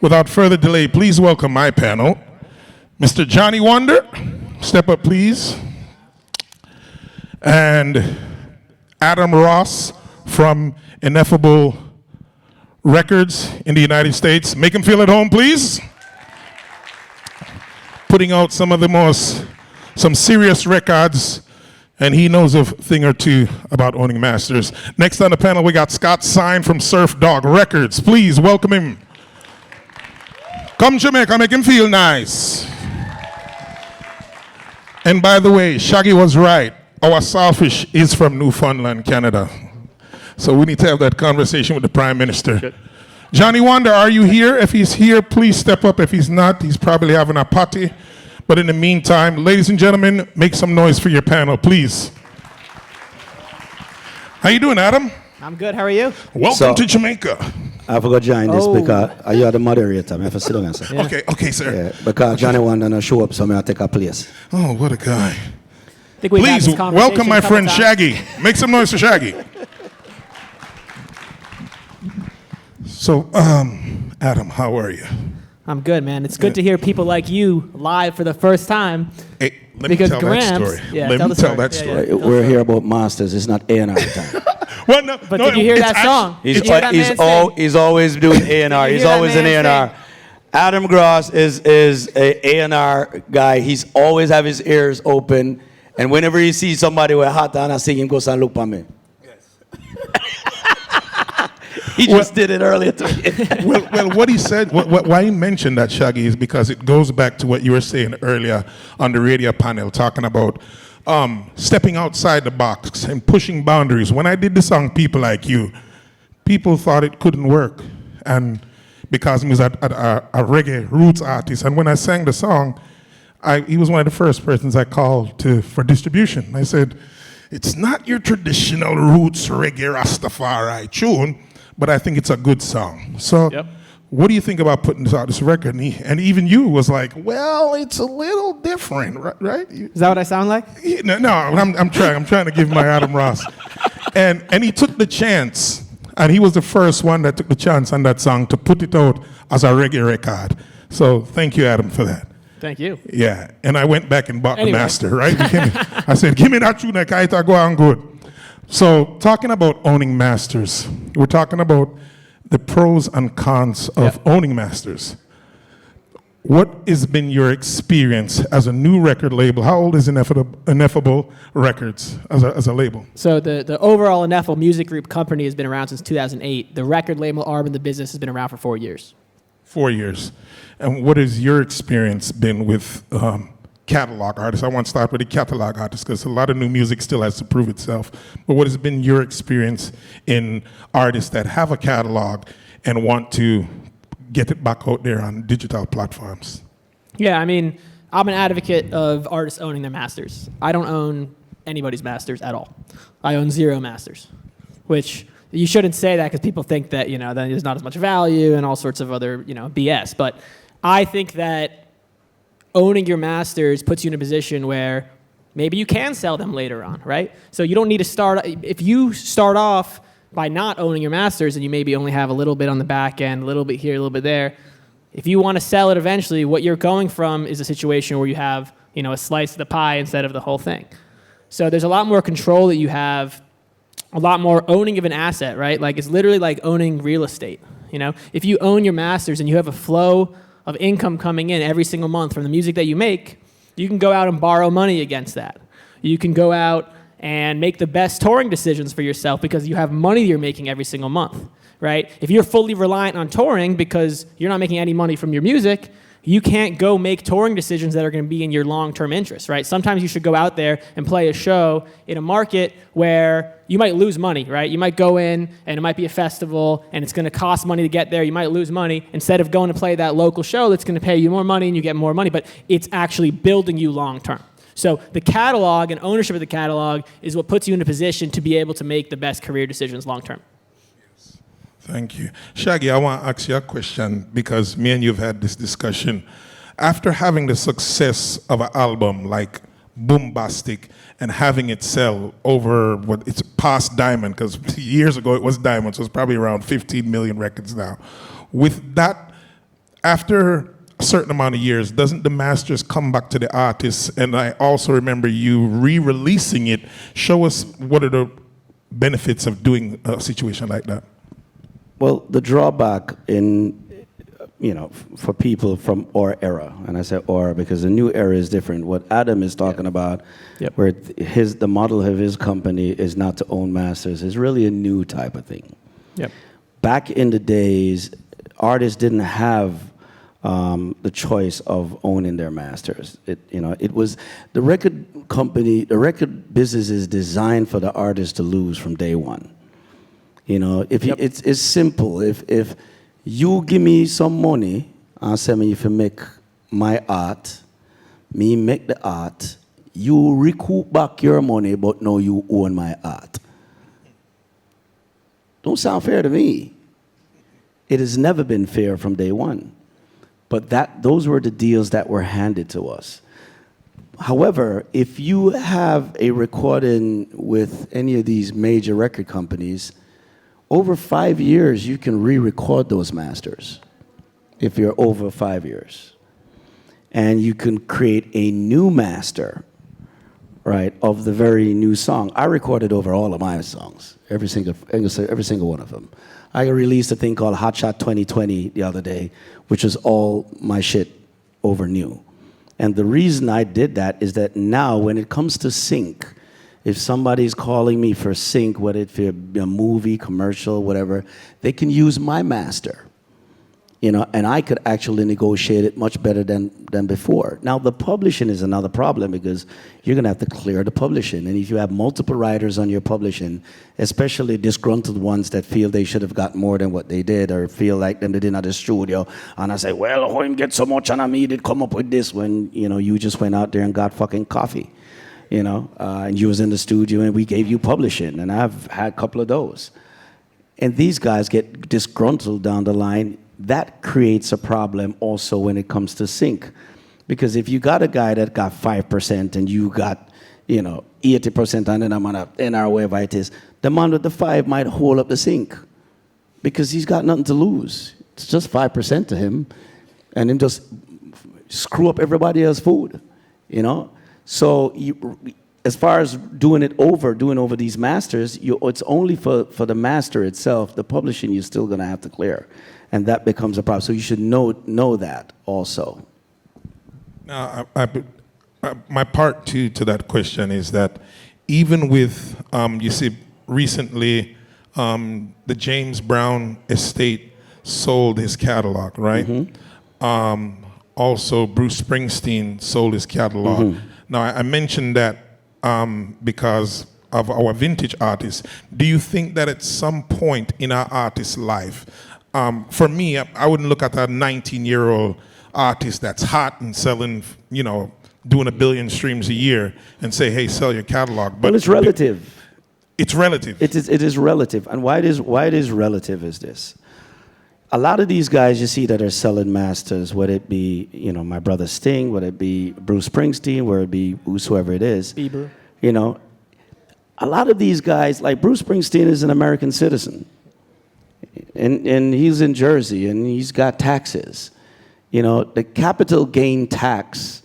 Without further delay, please welcome my panel. Mr. Johnny Wonder, step up please. And Adam Ross from Ineffable Records in the United States. Make him feel at home, please. Putting out some serious records, and he knows a thing or two about owning masters. Next on the panel, we got Scott Sine from Surf Dog Records. Please welcome him. Come Jamaica, make him feel nice. And by the way, Shaggy was right. Our Sawfish is from Newfoundland, Canada. So we need to have that conversation with the Prime Minister. Good. Johnny Wonder, are you here? If he's here, please step up. If he's not, he's probably having a party. But in the meantime, ladies and gentlemen, make some noise for your panel, please. How you doing, Adam? I'm good. How are you? Welcome to Jamaica. I forgot to join this because you are the moderator. I have to sit down, sir. Yeah. Okay, sir. Yeah, because Johnny Wonder not show up, so I take a place. Oh, what a guy. I think please welcome my friend Shaggy. Make some noise for Shaggy. So, Adam, how are you? I'm good, man. It's good to hear people like you live for the first time. Hey, let me tell that story. Yeah, let me tell that story. We're here about masters. It's not A&R time. Well, no, but did you hear that song? He's always doing A&R. He's always an A&R. Adam Gross is a A&R guy. He's always have his ears open. And whenever he sees somebody with a hat on, I see him go and look at me. He just did it earlier today. well, what he said, why he mentioned that, Shaggy, is because it goes back to what you were saying earlier on the radio panel, talking about stepping outside the box and pushing boundaries. When I did the song People Like You, people thought it couldn't work. And because he was a reggae roots artist. And when I sang the song, he was one of the first persons I called for distribution. I said, it's not your traditional roots reggae Rastafari tune, but I think it's a good song. So what do you think about putting this record? And even you was like, well, it's a little different, right? Is that what I sound like? No, I'm trying to give my Adam Ross. And he took the chance, and he was the first one that took the chance on that song to put it out as a reggae record. So thank you, Adam, for that. Thank you. Yeah, and I went back and bought the master, right? I said, give me that tune, I go on good. So talking about owning masters, we're talking about the pros and cons of owning masters. What has been your experience as a new record label? How old is Ineffable Records as a label? So the overall Ineffable Music Group company has been around since 2008. The record label arm in the business has been around for 4 years. 4 years. And what has your experience been with catalog artists? I want to start with the catalog artists because a lot of new music still has to prove itself. But what has been your experience in artists that have a catalog and want to get it back out there on digital platforms? Yeah, I mean, I'm an advocate of artists owning their masters. I don't own anybody's masters at all. I own 0 masters, which you shouldn't say that because people think that, then there's not as much value and all sorts of other, BS. But I think that owning your masters puts you in a position where maybe you can sell them later on, right? So you don't need to start, if you start off by not owning your masters and you maybe only have a little bit on the back end, a little bit here, a little bit there, if you want to sell it eventually, what you're going from is a situation where you have, a slice of the pie instead of the whole thing. So there's a lot more control that you have, a lot more owning of an asset, right? Like it's literally like owning real estate, If you own your masters and you have a flow of income coming in every single month from the music that you make, you can go out and borrow money against that. You can go out and make the best touring decisions for yourself because you have money you're making every single month, right? If you're fully reliant on touring because you're not making any money from your music, you can't go make touring decisions that are going to be in your long-term interest, right? Sometimes you should go out there and play a show in a market where you might lose money, right? You might go in and it might be a festival and it's going to cost money to get there. You might lose money instead of going to play that local show that's going to pay you more money and you get more money, but it's actually building you long-term. So the catalog and ownership of the catalog is what puts you in a position to be able to make the best career decisions long-term. Thank you. Shaggy, I want to ask you a question because me and you have had this discussion. After having the success of an album like Boombastic and having it sell over it's past Diamond, because years ago it was Diamond, so it's probably around 15 million records now. With that after a certain amount of years, doesn't the masters come back to the artists? And I also remember you re-releasing it. Show us what are the benefits of doing a situation like that. Well, the drawback in, for people from our era, and I say our because the new era is different. What Adam is talking about, Yep. where the model of his company is not to own masters, is really a new type of thing. Yep. Back in the days, artists didn't have the choice of owning their masters. It was the record company, the record business is designed for the artist to lose from day one. It's simple. If you give me some money and say me if you make my art, me make the art, you recoup back your money, but no, you own my art. Don't sound fair to me. It has never been fair from day one. But those were the deals that were handed to us. However, if you have a recording with any of these major record companies, over 5 years, you can re-record those masters if you're over 5 years. And you can create a new master, right, of the very new song. I recorded over all of my songs, every single one of them. I released a thing called Hot Shot 2020 the other day, which was all my shit over new. And the reason I did that is that now when it comes to sync, if somebody's calling me for sync, whether it be a movie, commercial, whatever, they can use my master. And I could actually negotiate it much better than before. Now, the publishing is another problem because you're going to have to clear the publishing. And if you have multiple writers on your publishing, especially disgruntled ones that feel they should have got more than what they did or feel like them they didn't have the studio, and I say, well, how him get so much and I made it come up with this when, you just went out there and got fucking coffee, and you was in the studio and we gave you publishing. And I've had a couple of those. And these guys get disgruntled down the line. That creates a problem also when it comes to sync. Because if you got a guy that got 5% and you got, 80% and then I'm on a NR, whatever it is, the man with the 5 might hold up the sync because he's got nothing to lose. It's just 5% to him and him just screw up everybody else's food, So as far as doing over these masters, it's only for the master itself. The publishing you're still going to have to clear. And that becomes a problem. So you should know that also. Now, my part two to that question is that even with, you see, recently, the James Brown estate sold his catalog, right? Mm-hmm. Also, Bruce Springsteen sold his catalog. Mm-hmm. Now, I mentioned that because of our vintage artists. Do you think that at some point in our artist's life, for me, I wouldn't look at a 19-year-old artist that's hot and selling, doing 1 billion streams a year and say, hey, sell your catalog. But it's relative. It's relative. It is relative. And why it is relative is this. A lot of these guys you see that are selling masters, whether it be, my brother Sting, whether it be Bruce Springsteen, whether it be whosoever it is. Bieber. A lot of these guys, like Bruce Springsteen is an American citizen. And he's in Jersey, and he's got taxes. The capital gain tax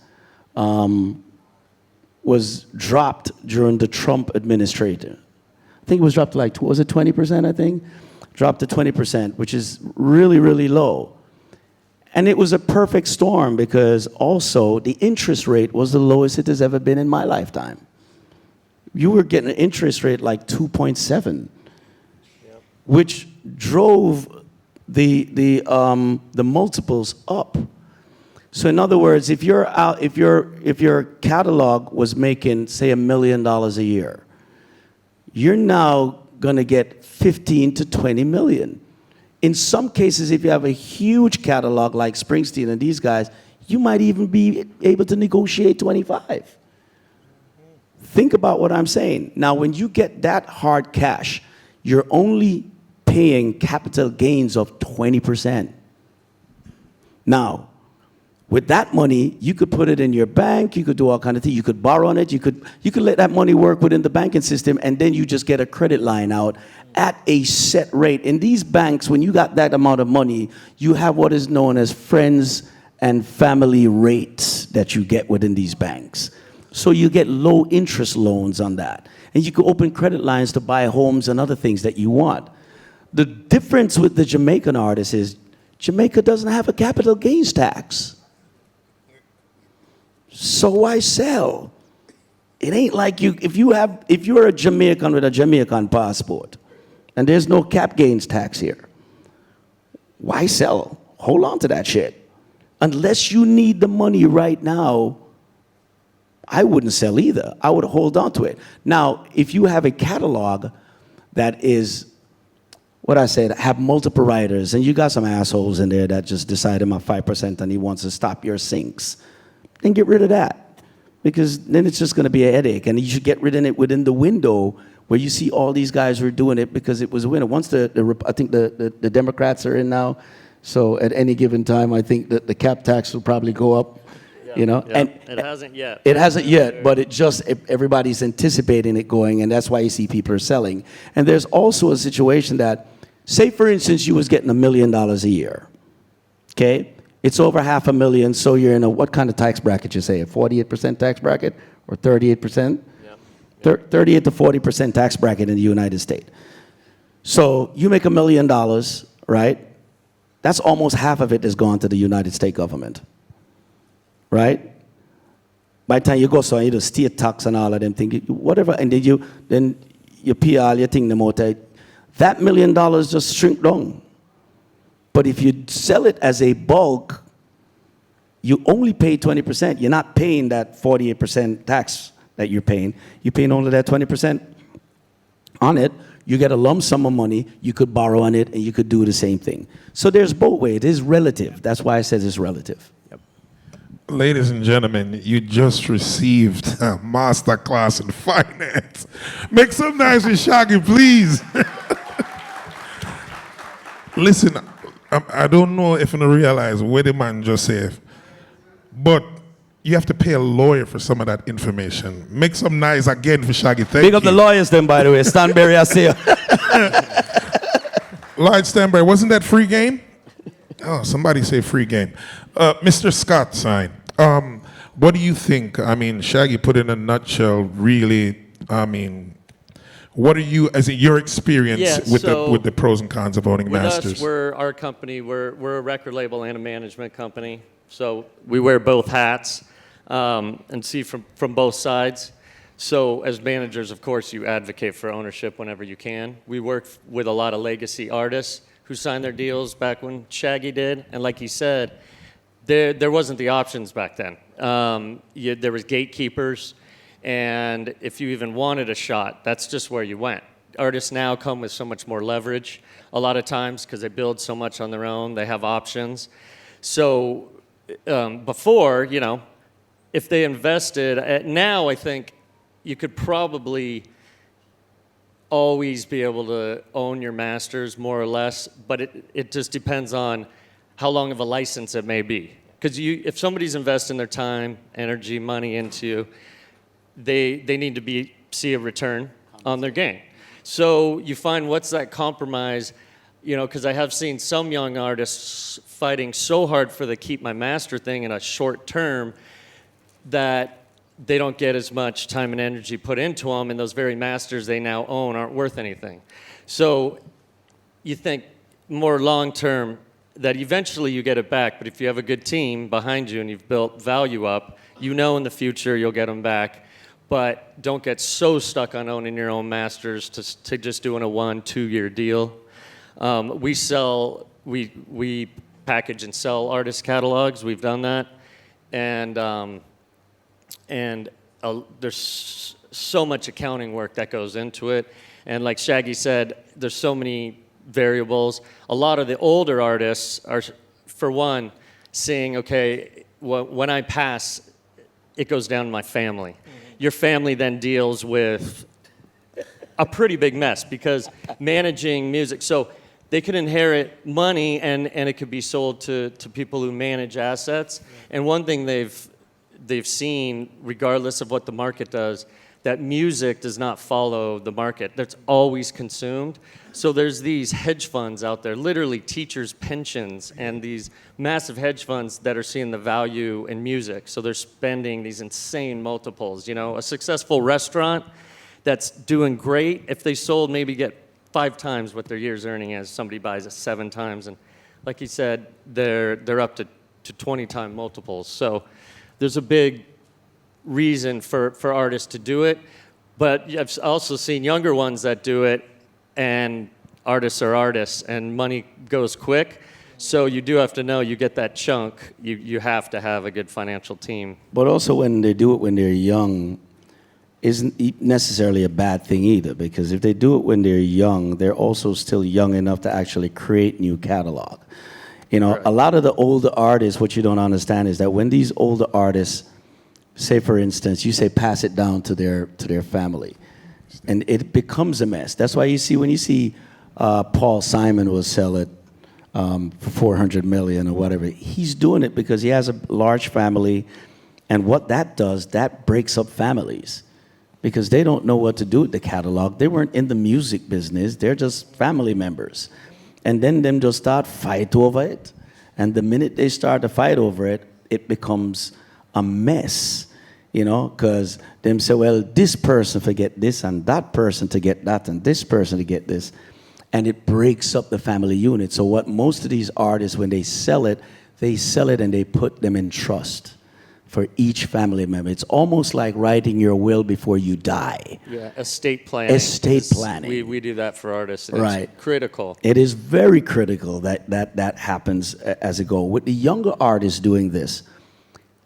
was dropped during the Trump administration. I think it was dropped to was it 20%, I think? Dropped to 20%, which is really, really low. And it was a perfect storm because also the interest rate was the lowest it has ever been in my lifetime. You were getting an interest rate like 2.7, which drove the multiples up. So in other words, if your catalog was making say $1 million a year, you're now going to get 15 to 20 million. In some cases, if you have a huge catalog like Springsteen and these guys, you might even be able to negotiate 25. Think about what I'm saying. Now, when you get that hard cash, you're only paying capital gains of 20%. Now, With that money, you could put it in your bank. You could do all kind of things. You could borrow on it. You could let that money work within the banking system, and then you just get a credit line out at a set rate. In these banks, when you got that amount of money, you have what is known as friends and family rates that you get within these banks. So you get low interest loans on that, and you can open credit lines to buy homes and other things that you want. The difference with the Jamaican artist is Jamaica doesn't have a capital gains tax. So why sell? It ain't like if you're a Jamaican with a Jamaican passport, and there's no cap gains tax here, why sell? Hold on to that shit. Unless you need the money right now, I wouldn't sell either. I would hold on to it. Now, if you have a catalog that is, what I said, have multiple writers, and you got some assholes in there that just decided my 5% and he wants to stop your syncs, then get rid of that, because then it's just going to be a headache. And you should get rid of it within the window where you see all these guys who are doing it because it was a winner. Once I think the Democrats are in now, so at any given time, I think that the cap tax will probably go up. You know, Yeah. and It hasn't yet. It hasn't yet, but everybody's anticipating it going, and that's why you see people are selling. And there's also a situation that, say for instance, you was getting $1 million a year, okay? It's over $500,000, so you're in what kind of tax bracket you say? A 48% tax bracket or 38%? Yeah. 38 to 40% tax bracket in the United States. So you make $1 million, right? That's almost half of it is gone to the United States government, right? By the time you go, so you do state tax and all of them things, whatever, and then you pay all your thing, that $1 million just shrink down. But if you sell it as a bulk, you only pay 20%. You're not paying that 48% tax that you're paying. You're paying only that 20% on it. You get a lump sum of money. You could borrow on it, and you could do the same thing. So there's both ways. It is relative. That's why I said it's relative. Ladies and gentlemen, you just received a master class in finance. Make some noise with Shaggy, please. Listen, I don't know if you realize what the man just said, but you have to pay a lawyer for some of that information. Make some noise again for Shaggy. Thank you. Big up the lawyers then, by the way. Stanberry, I see you. Lloyd Stanberry, wasn't that free game? Oh, somebody say free game. Mr. Scott, sign. What do you think? I mean, Shaggy put in a nutshell, really, I mean, what are you, as in your experience with the pros and cons of owning With masters? us, our company, we're a record label and a management company. So we wear both hats and see from both sides. So as managers, of course, you advocate for ownership whenever you can. We work with a lot of legacy artists who signed their deals back when Shaggy did. And like he said, there wasn't the options back then. There was gatekeepers. And if you even wanted a shot, that's just where you went. Artists now come with so much more leverage a lot of times because they build so much on their own. They have options. So before, you know, if they invested, now I think you could probably always be able to own your masters more or less, but it just depends on how long of a license it may be. Because if somebody's investing their time, energy, money into you, they need to see a return on their gain. So you find what's that compromise, you know, because I have seen some young artists fighting so hard for the keep my master thing in a short term that they don't get as much time and energy put into them, and those very masters they now own aren't worth anything. So you think more long term that eventually you get it back, but if you have a good team behind you and you've built value up, you know in the future you'll get them back. But don't get so stuck on owning your own masters to just doing a 1-2 year deal. We package and sell artist catalogs. We've done that, and there's so much accounting work that goes into it. And like Shaggy said, there's so many variables. A lot of the older artists are, for one, seeing, okay, when I pass, it goes down to my family. Your family then deals with a pretty big mess because managing music. So they can inherit money and it could be sold to people who manage assets. And one thing they've seen, regardless of what the market does, that music does not follow the market. That's always consumed. So there's these hedge funds out there, literally teachers' pensions, and these massive hedge funds that are seeing the value in music. So they're spending these insane multiples. You know, a successful restaurant that's doing great, if they sold, maybe get 5 times what their year's earning is. Somebody buys it 7 times, and like he said, they're up to 20-time multiples. So there's a big reason for artists to do it, but I've also seen younger ones that do it, and artists are artists, and money goes quick. So you do have to know, you get that chunk, you have to have a good financial team. But also when they do it when they're young, isn't necessarily a bad thing either, because if they do it when they're young, they're also still young enough to actually create new catalog. You know, Right. a lot of the older artists, what you don't understand is that when these older artists, say for instance, you say pass it down to their family, and it becomes a mess. That's why you see when you see Paul Simon will sell it for 400 million or whatever, he's doing it because he has a large family, and what that does, that breaks up families because they don't know what to do with the catalog. They weren't in the music business. They're just family members. And then them just start fight over it. And the minute they start to fight over it, it becomes a mess, you know, because them say, well, this person forget this and that person to get that and this person to get this. And it breaks up the family unit. So what most of these artists, when they sell it and they put them in trust for each family member. It's almost like writing your will before you die. Yeah, estate planning. Estate planning. We do that for artists. And Right. It's critical. It is very critical that happens as a goal. With the younger artists doing this,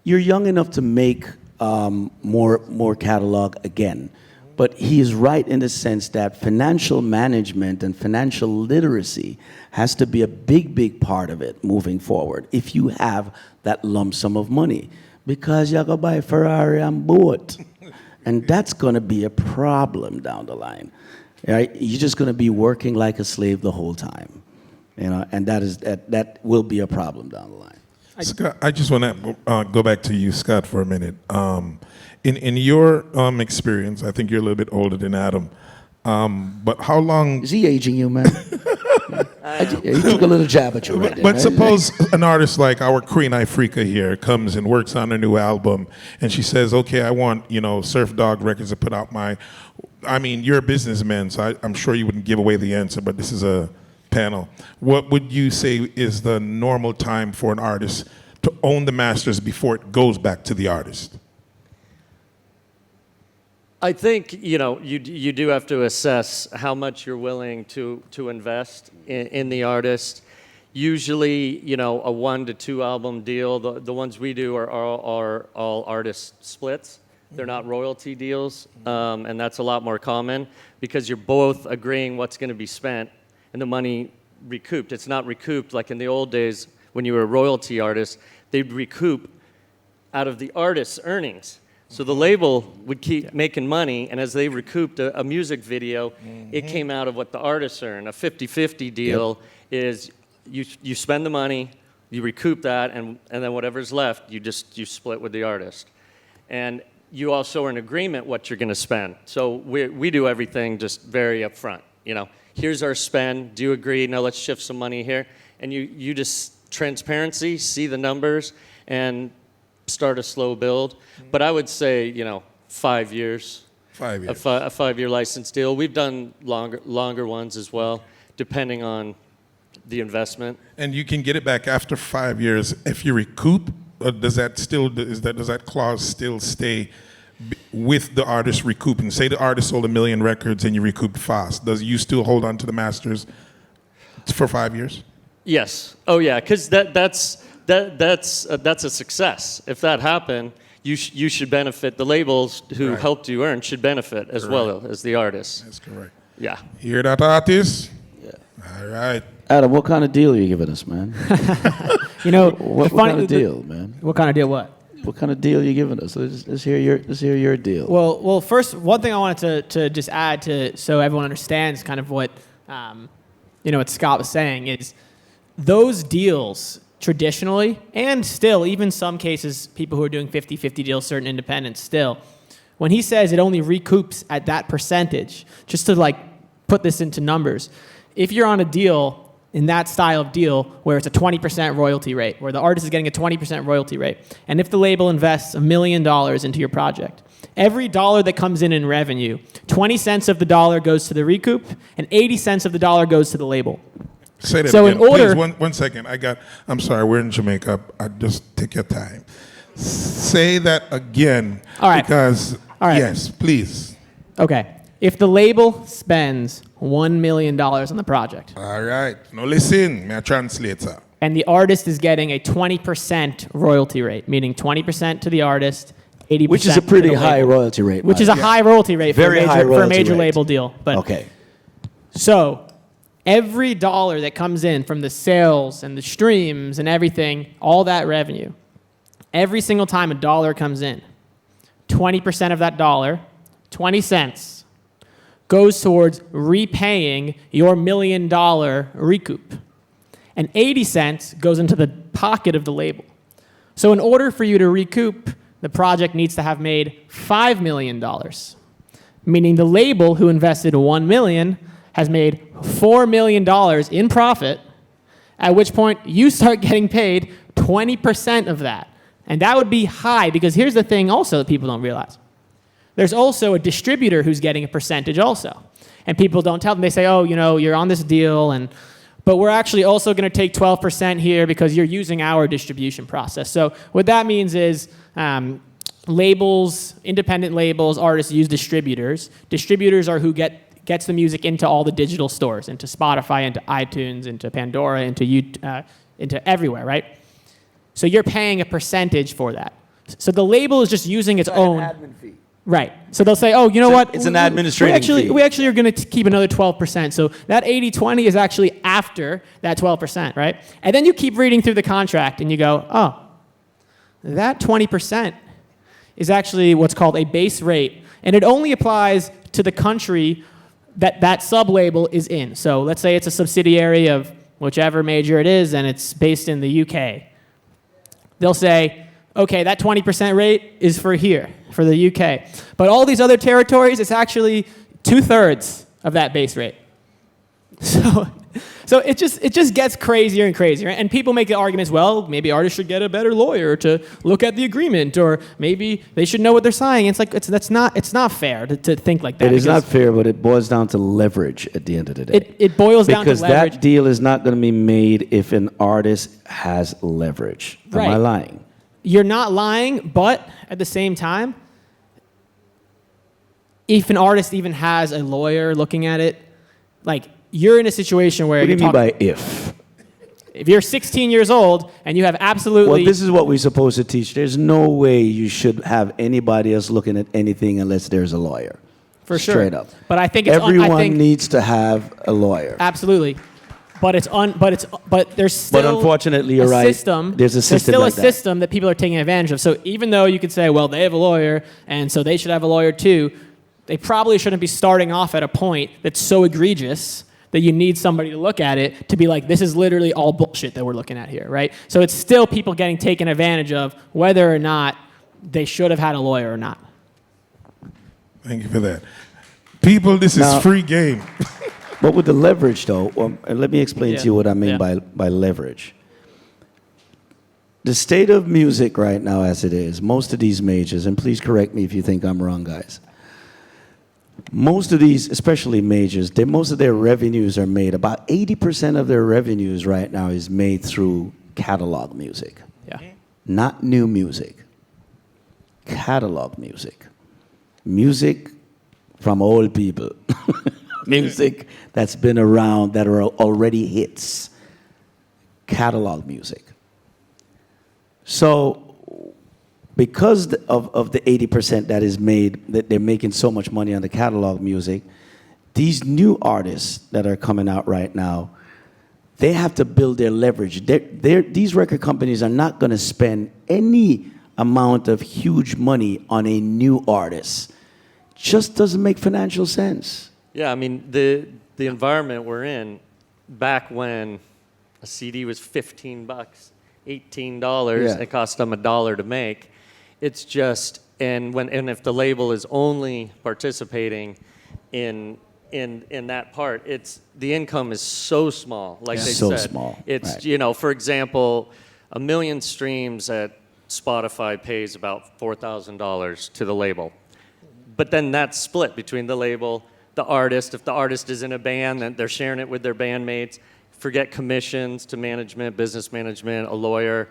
you're young enough to make more catalog again. But he is right in the sense that financial management and financial literacy has to be a big part of it moving forward if you have that lump sum of money. Because you're going to buy a Ferrari and boat. And that's going to be a problem down the line. Right? You're just going to be working like a slave the whole time. You know, and that will be a problem down the line. Scott, I just want to go back to you, Scott, for a minute. In your experience, I think you're a little bit older than Adam, but how long? Is he aging you, man? He took a little jab at you right there, But right? suppose an artist like our Queen Ifrika here comes and works on a new album, and she says, "Okay, I want Surf Dog Records to put out my." I mean, you're a businessman, so I'm sure you wouldn't give away the answer, but this is a panel. What would you say is the normal time for an artist to own the masters before it goes back to the artist? I think you do have to assess how much you're willing to invest in the artist. Usually, a 1 to 2 album deal. The ones we do are all artist splits. They're not royalty deals, and that's a lot more common because you're both agreeing what's going to be spent and the money recouped. It's not recouped like in the old days when you were a royalty artist. They'd recoup out of the artist's earnings. So the label would keep making money, and as they recouped a music video, it came out of what the artists earn. A 50-50 deal is you spend the money, you recoup that, and then whatever's left, you split with the artist. And you also are in agreement what you're going to spend. So we do everything just very upfront. Here's our spend. Do you agree? No, let's shift some money here. And you just transparency, see the numbers, and start a slow build. But I would say, 5 years. 5 years. A 5-year license deal. We've done longer ones as well, depending on the investment. And you can get it back after 5 years if you recoup. Does that clause still stay with the artist recouping? Say the artist sold 1 million records and you recouped fast. Does you still hold on to the masters for 5 years? Yes. Oh yeah, because that's a success. If that happened, you should benefit. The labels who Right. helped you earn should benefit as well as the artists. That's correct. Yeah. Hear that, artist? Yeah. All right. Adam, what kind of deal are you giving us, man? What kind of deal, man? What kind of deal? What? What kind of deal are you giving us? Let's hear your deal. Well, first, one thing I wanted to just add so everyone understands kind of what, what Scott was saying is those deals traditionally, and still, even some cases, people who are doing 50-50 deals, certain independents still, when he says it only recoups at that percentage, just to like put this into numbers, if you're on a deal in that style of deal where it's a 20% royalty rate, where the artist is getting a 20% royalty rate, and if the label invests $1 million into your project, every dollar that comes in revenue, 20 cents of the dollar goes to the recoup, and 80 cents of the dollar goes to the label. Say that So again. in order- Please, one second. I'm sorry, we're in Jamaica. I just take your time. Say that again. All right. Because, All right. yes, please. Okay. If the label spends $1 million on the project, All right. Now listen, my translator. and the artist is getting a 20% royalty rate, meaning 20% to the artist, 80% Which is a to pretty the high label. royalty rate. Which is a high royalty rate Very high for a royalty major rate. label deal. But Okay. So every dollar that comes in from the sales and the streams and everything, all that revenue, every single time a dollar comes in, 20% of that dollar, 20 cents, goes towards repaying your $1 million recoup. And 80 cents goes into the pocket of the label. So in order for you to recoup, the project needs to have made $5 million, meaning the label who invested $1 million has made $4 million in profit, at which point you start getting paid 20% of that. And that would be high, because here's the thing also that people don't realize. There's also a distributor who's getting a percentage also. And people don't tell them. They say, oh, you're on this deal, but we're actually also going to take 12% here because you're using our distribution process. So what that means is labels, independent labels, artists use distributors. Distributors are who gets the music into all the digital stores, into Spotify, into iTunes, into Pandora, into everywhere, right? So you're paying a percentage for that. So the label is just using its own. admin fee. Right. So they'll say, oh, you know what? It's an administrative fee. We actually are going to keep another 12%. So that 80-20 is actually after that 12%, right? And then you keep reading through the contract and you go, oh, that 20% is actually what's called a base rate. And it only applies to the country that sub-label is in. So let's say it's a subsidiary of whichever major it is and it's based in the UK. They'll say, okay, that 20% rate is for here, for the UK. But all these other territories, it's actually 2/3 of that base rate. So it just gets crazier and crazier. And people make the arguments, well, maybe artists should get a better lawyer to look at the agreement, or maybe they should know what they're signing. It's like it's not fair to think like that. It is because not fair, but it boils down to leverage at the end of the day. It boils down to because leverage. that deal is not going to be made if an artist has leverage. Am I Right. lying? You're not lying, but at the same time, if an artist even has a lawyer looking at it, like you're in a situation where What do you you're mean talking- by if? if you're 16 years old and you have absolutely Well, this is what we're supposed to teach. There's no way you should have anybody else looking at anything unless there's a lawyer. for sure. Straight up. But I think it's Everyone I think, needs to have a lawyer. absolutely. But there's still But unfortunately, you're a right. system. There's a system still like a that. system that people are taking advantage of. So even though you could say, well, they have a lawyer, and so they should have a lawyer too, they probably shouldn't be starting off at a point that's so egregious that you need somebody to look at it to be like, this is literally all bullshit that we're looking at here, right? So it's still people getting taken advantage of, whether or not they should have had a lawyer or not. Thank you for that. People, this is Now- free game. But with the leverage, though, let me explain Yeah. to you what I mean Yeah. by leverage. The state of music right now, as it is, most of these majors, and please correct me if you think I'm wrong, guys. Most of these, especially majors, most of their revenues are made. About 80% of their revenues right now is made through catalog music, Yeah. not new music. Catalog music. Music from old people. Music that's been around, that are already hits. Catalog music. So, because of the 80% that is made, that they're making so much money on the catalog music, these new artists that are coming out right now, they have to build their leverage. These record companies are not going to spend any amount of huge money on a new artist. Just doesn't make financial sense. Yeah, I mean, the environment we're in, back when a CD was $15, $18, Yeah. it cost them $1 to make. It's just, and if the label is only participating in that part, it's the income is so small. Like they So said, small, It's right. for example, 1 million streams at Spotify pays about $4,000 to the label. But then that's split between the label, the artist. If the artist is in a band, then they're sharing it with their bandmates. Forget commissions to management, business management, a lawyer.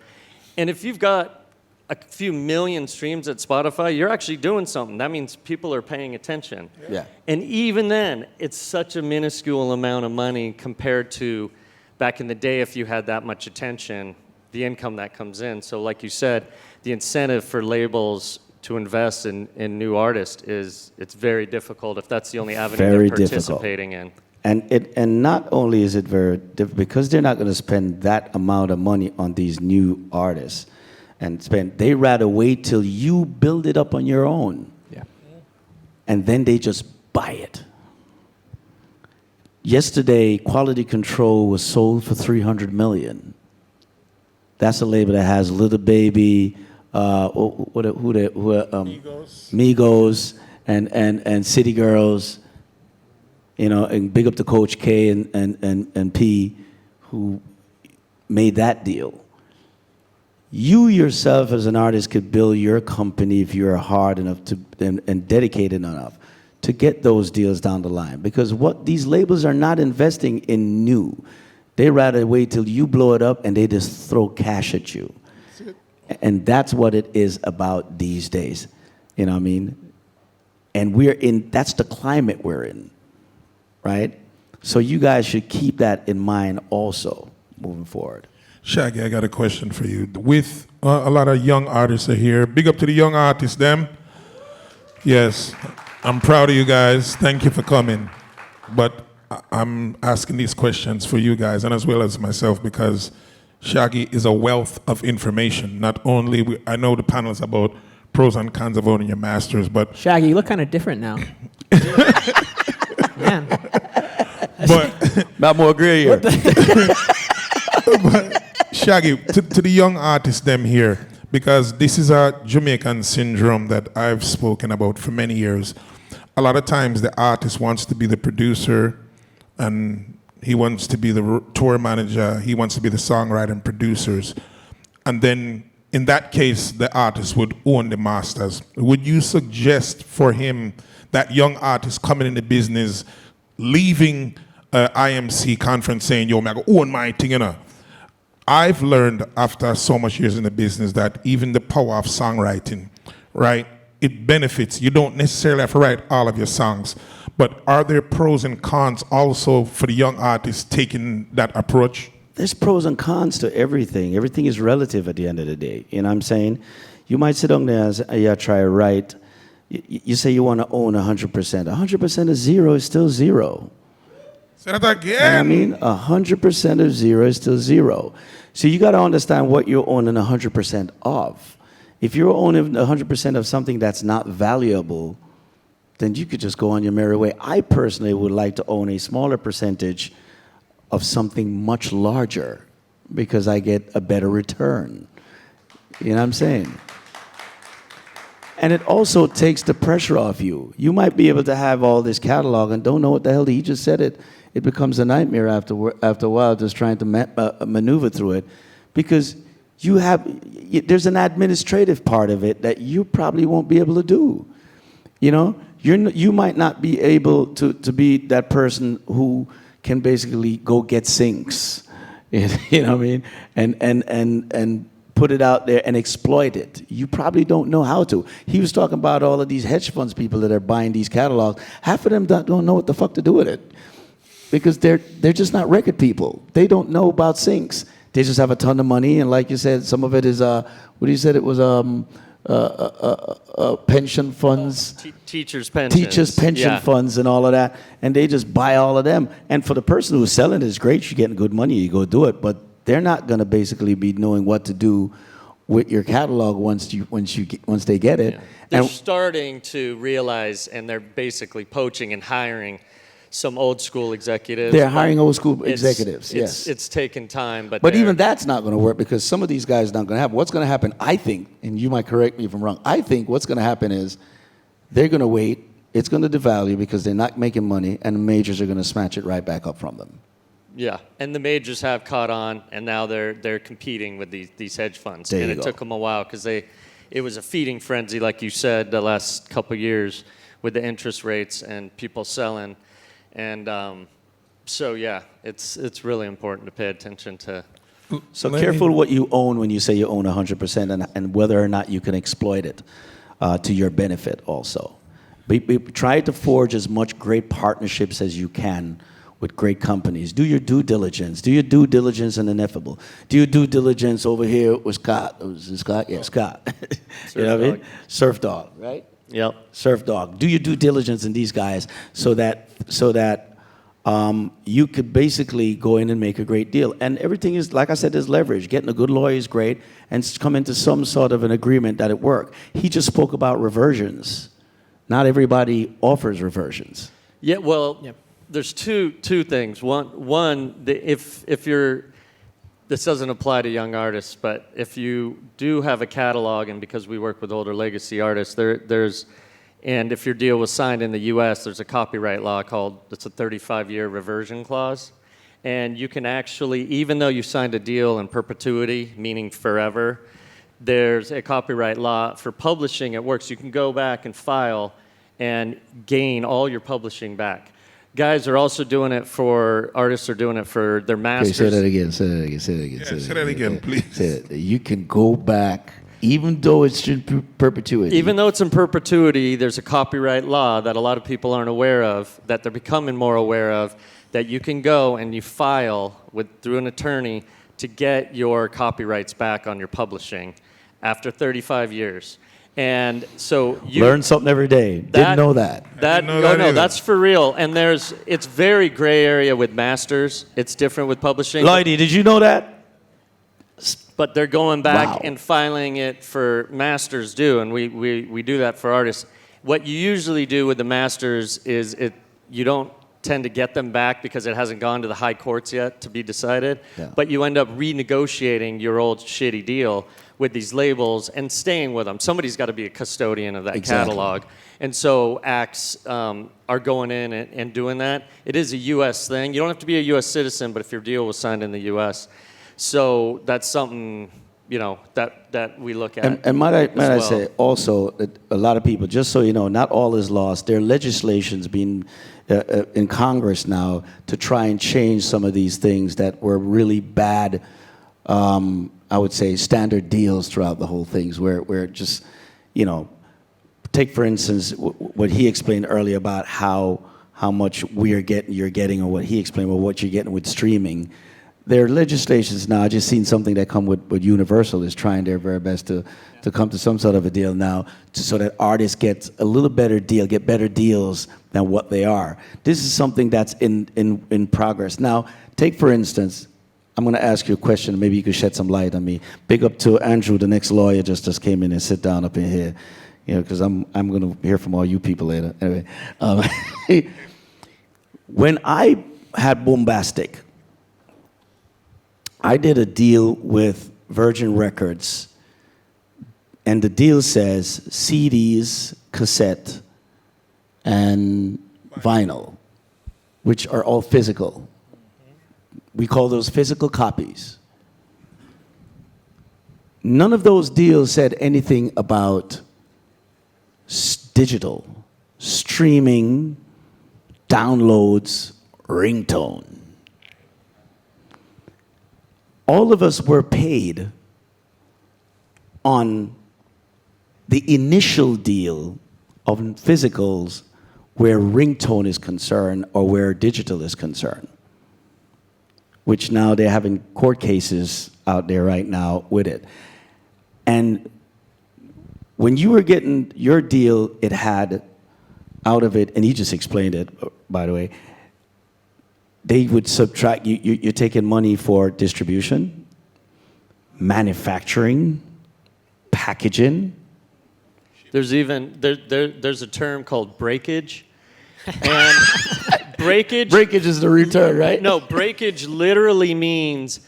And if you've got a few million streams at Spotify, you're actually doing something. That means people are paying attention. Yeah. And even then, it's such a minuscule amount of money compared to back in the day if you had that much attention, the income that comes in. So like you said, the incentive for labels to invest in new artists it's very difficult if that's the only avenue Very they're difficult. participating in. And not only is it very difficult, because they're not going to spend that amount of money on these new artists they rather wait till you build it up on your own. Yeah. And then they just buy it. Yesterday, Quality Control was sold for $300 million. That's a label that has Little Baby, Migos, and City Girls, and big up to Coach K and P, who made that deal. You yourself as an artist could build your company if you're hard enough and dedicated enough to get those deals down the line. Because what these labels are not investing in new. They rather wait till you blow it up and they just throw cash at you. And that's what it is about these days. You know what I mean? And that's the climate we're in, right? So you guys should keep that in mind also moving forward. Shaggy, I got a question for you. With a lot of young artists are here. Big up to the young artists, them. Yes, I'm proud of you guys. Thank you for coming. But I'm asking these questions for you guys and as well as myself because Shaggy is a wealth of information. Not only, I know the panel is about pros and cons of owning your masters, but Shaggy, you look kind of different now. Man. but Not more gray here. Shaggy, to the young artists them here, because this is a Jamaican syndrome that I've spoken about for many years. A lot of times the artist wants to be the producer and he wants to be the tour manager, he wants to be the songwriter and producers. And then in that case, the artist would own the masters. Would you suggest for him, that young artist coming in the business, leaving IMC conference saying, yo, man, I go own my thing, you know? I've learned after so much years in the business that even the power of songwriting, right, it benefits. You don't necessarily have to write all of your songs, but are there pros and cons also for the young artists taking that approach? There's pros and cons to everything. Everything is relative at the end of the day. You know what I'm saying? You might sit down there and try to write. You say you want to own 100%. 100% of zero is still zero. Say that You know again. what I mean? 100% of zero is still zero. So you got to understand what you're owning 100% of. If you're owning 100% of something that's not valuable, then you could just go on your merry way. I personally would like to own a smaller percentage of something much larger because I get a better return. You know what I'm saying? And it also takes the pressure off you. You might be able to have all this catalog and don't know what the hell he just said it. It becomes a nightmare after a while just trying to maneuver through it because there's an administrative part of it that you probably won't be able to do. You know, you might not be able to be that person who can basically go get syncs, you know what I mean, and put it out there and exploit it. You probably don't know how to. He was talking about all of these hedge funds people that are buying these catalogs. Half of them don't know what the fuck to do with it because they're just not record people. They don't know about syncs. They just have a ton of money, and like you said, some of it is what you said it was pension funds. Teachers' pensions. Teachers' pension Yeah. funds and all of that, and they just buy all of them. And for the person who's selling it, it's great. You're getting good money. You go do it, but they're not going to basically be knowing what to do with your catalog once they get it. Yeah. They're And starting to realize, and they're basically poaching and hiring some old school executives. They're but hiring old school it's- executives, it's, yes. It's taken time, but But they're- even that's not going to work because some of these guys not going to happen. What's going to happen, I think, and you might correct me if I'm wrong, I think what's going to happen is they're going to wait, it's going to devalue because they're not making money, and the majors are going to snatch it right back up from them. Yeah, and the majors have caught on, and now they're competing with these hedge funds. There and you it go. took them a while because it was a feeding frenzy, like you said, the last couple of years with the interest rates and people selling, and so yeah, it's really important to pay attention to. So Let me- careful what you own when you say you own 100% and whether or not you can exploit it to your benefit also. Try to forge as much great partnerships as you can with great companies. Do your due diligence. Do your due diligence in Ineffable. Do your due diligence over here with Scott. Was it Scott? Yeah, Scott. You know what I mean? Surf Dog, right? Yep. Surf Dog. Do your due diligence in these guys so that you could basically go in and make a great deal. And everything is, like I said, there's leverage. Getting a good lawyer is great and come into some sort of an agreement that it work. He just spoke about reversions. Not everybody offers reversions. Yeah, well, Yep. there's two things. If you're, this doesn't apply to young artists, but if you do have a catalog, and because we work with older legacy artists, and if your deal was signed in the U.S., there's a copyright law called, it's a 35-year reversion clause, and you can actually, even though you signed a deal in perpetuity, meaning forever, there's a copyright law for publishing. It works. You can go back and file and gain all your publishing back. Guys are also doing it for, artists are doing it for their Okay, masters. say that again. Say that again. Say that again. Yeah, say that again, please. Say it. You can go back, even though it's in perpetuity. Even though it's in perpetuity, there's a copyright law that a lot of people aren't aware of, that they're becoming more aware of, that you can go and you file through an attorney to get your copyrights back on your publishing after 35 years. And so you learn something every day. Didn't know that. didn't know that either. that's for real. And it's very gray area with masters. It's different with publishing. Lloydie, did you know that? But they're going back Wow. and filing it for masters due, and we do that for artists. What you usually do with the masters is you don't tend to get them back because it hasn't gone to the high courts yet to be decided, Yeah. but you end up renegotiating your old shitty deal with these labels and staying with them. Somebody's got to be a custodian of that Exactly. catalog. And so acts are going in and doing that. It is a U.S. thing. You don't have to be a U.S. citizen, but if your deal was signed in the U.S., so that's something, that we look at. And might I well. say also that a lot of people, just so you know, not all is lost. There are legislations being in Congress now to try and change some of these things that were really bad, I would say, standard deals throughout the whole things where just, take for instance what he explained earlier about how much you're getting, or what he explained about what you're getting with streaming. There are legislations now. I just seen something that come with Universal is trying their very best to come to some sort of a deal now, so that artists get a little better deal, get better deals than what they are. This is something that's in progress. Now, take for instance, I'm going to ask you a question. Maybe you could shed some light on me. Big up to Andrew, the next lawyer, just came in and sit down up in here, because I'm going to hear from all you people later. Anyway, when I had Bombastic, I did a deal with Virgin Records, and the deal says CDs, cassette, and vinyl, which are all physical. We call those physical copies. None of those deals said anything about digital, streaming, downloads, ringtone. All of us were paid on the initial deal of physicals where ringtone is concerned or where digital is concerned, which now they're having court cases out there right now with it. And when you were getting your deal, it had out of it, and he just explained it, by the way, they would subtract, you're taking money for distribution, manufacturing, packaging. There's even there's a term called breakage, and breakage. Breakage is the return, right? No, breakage literally means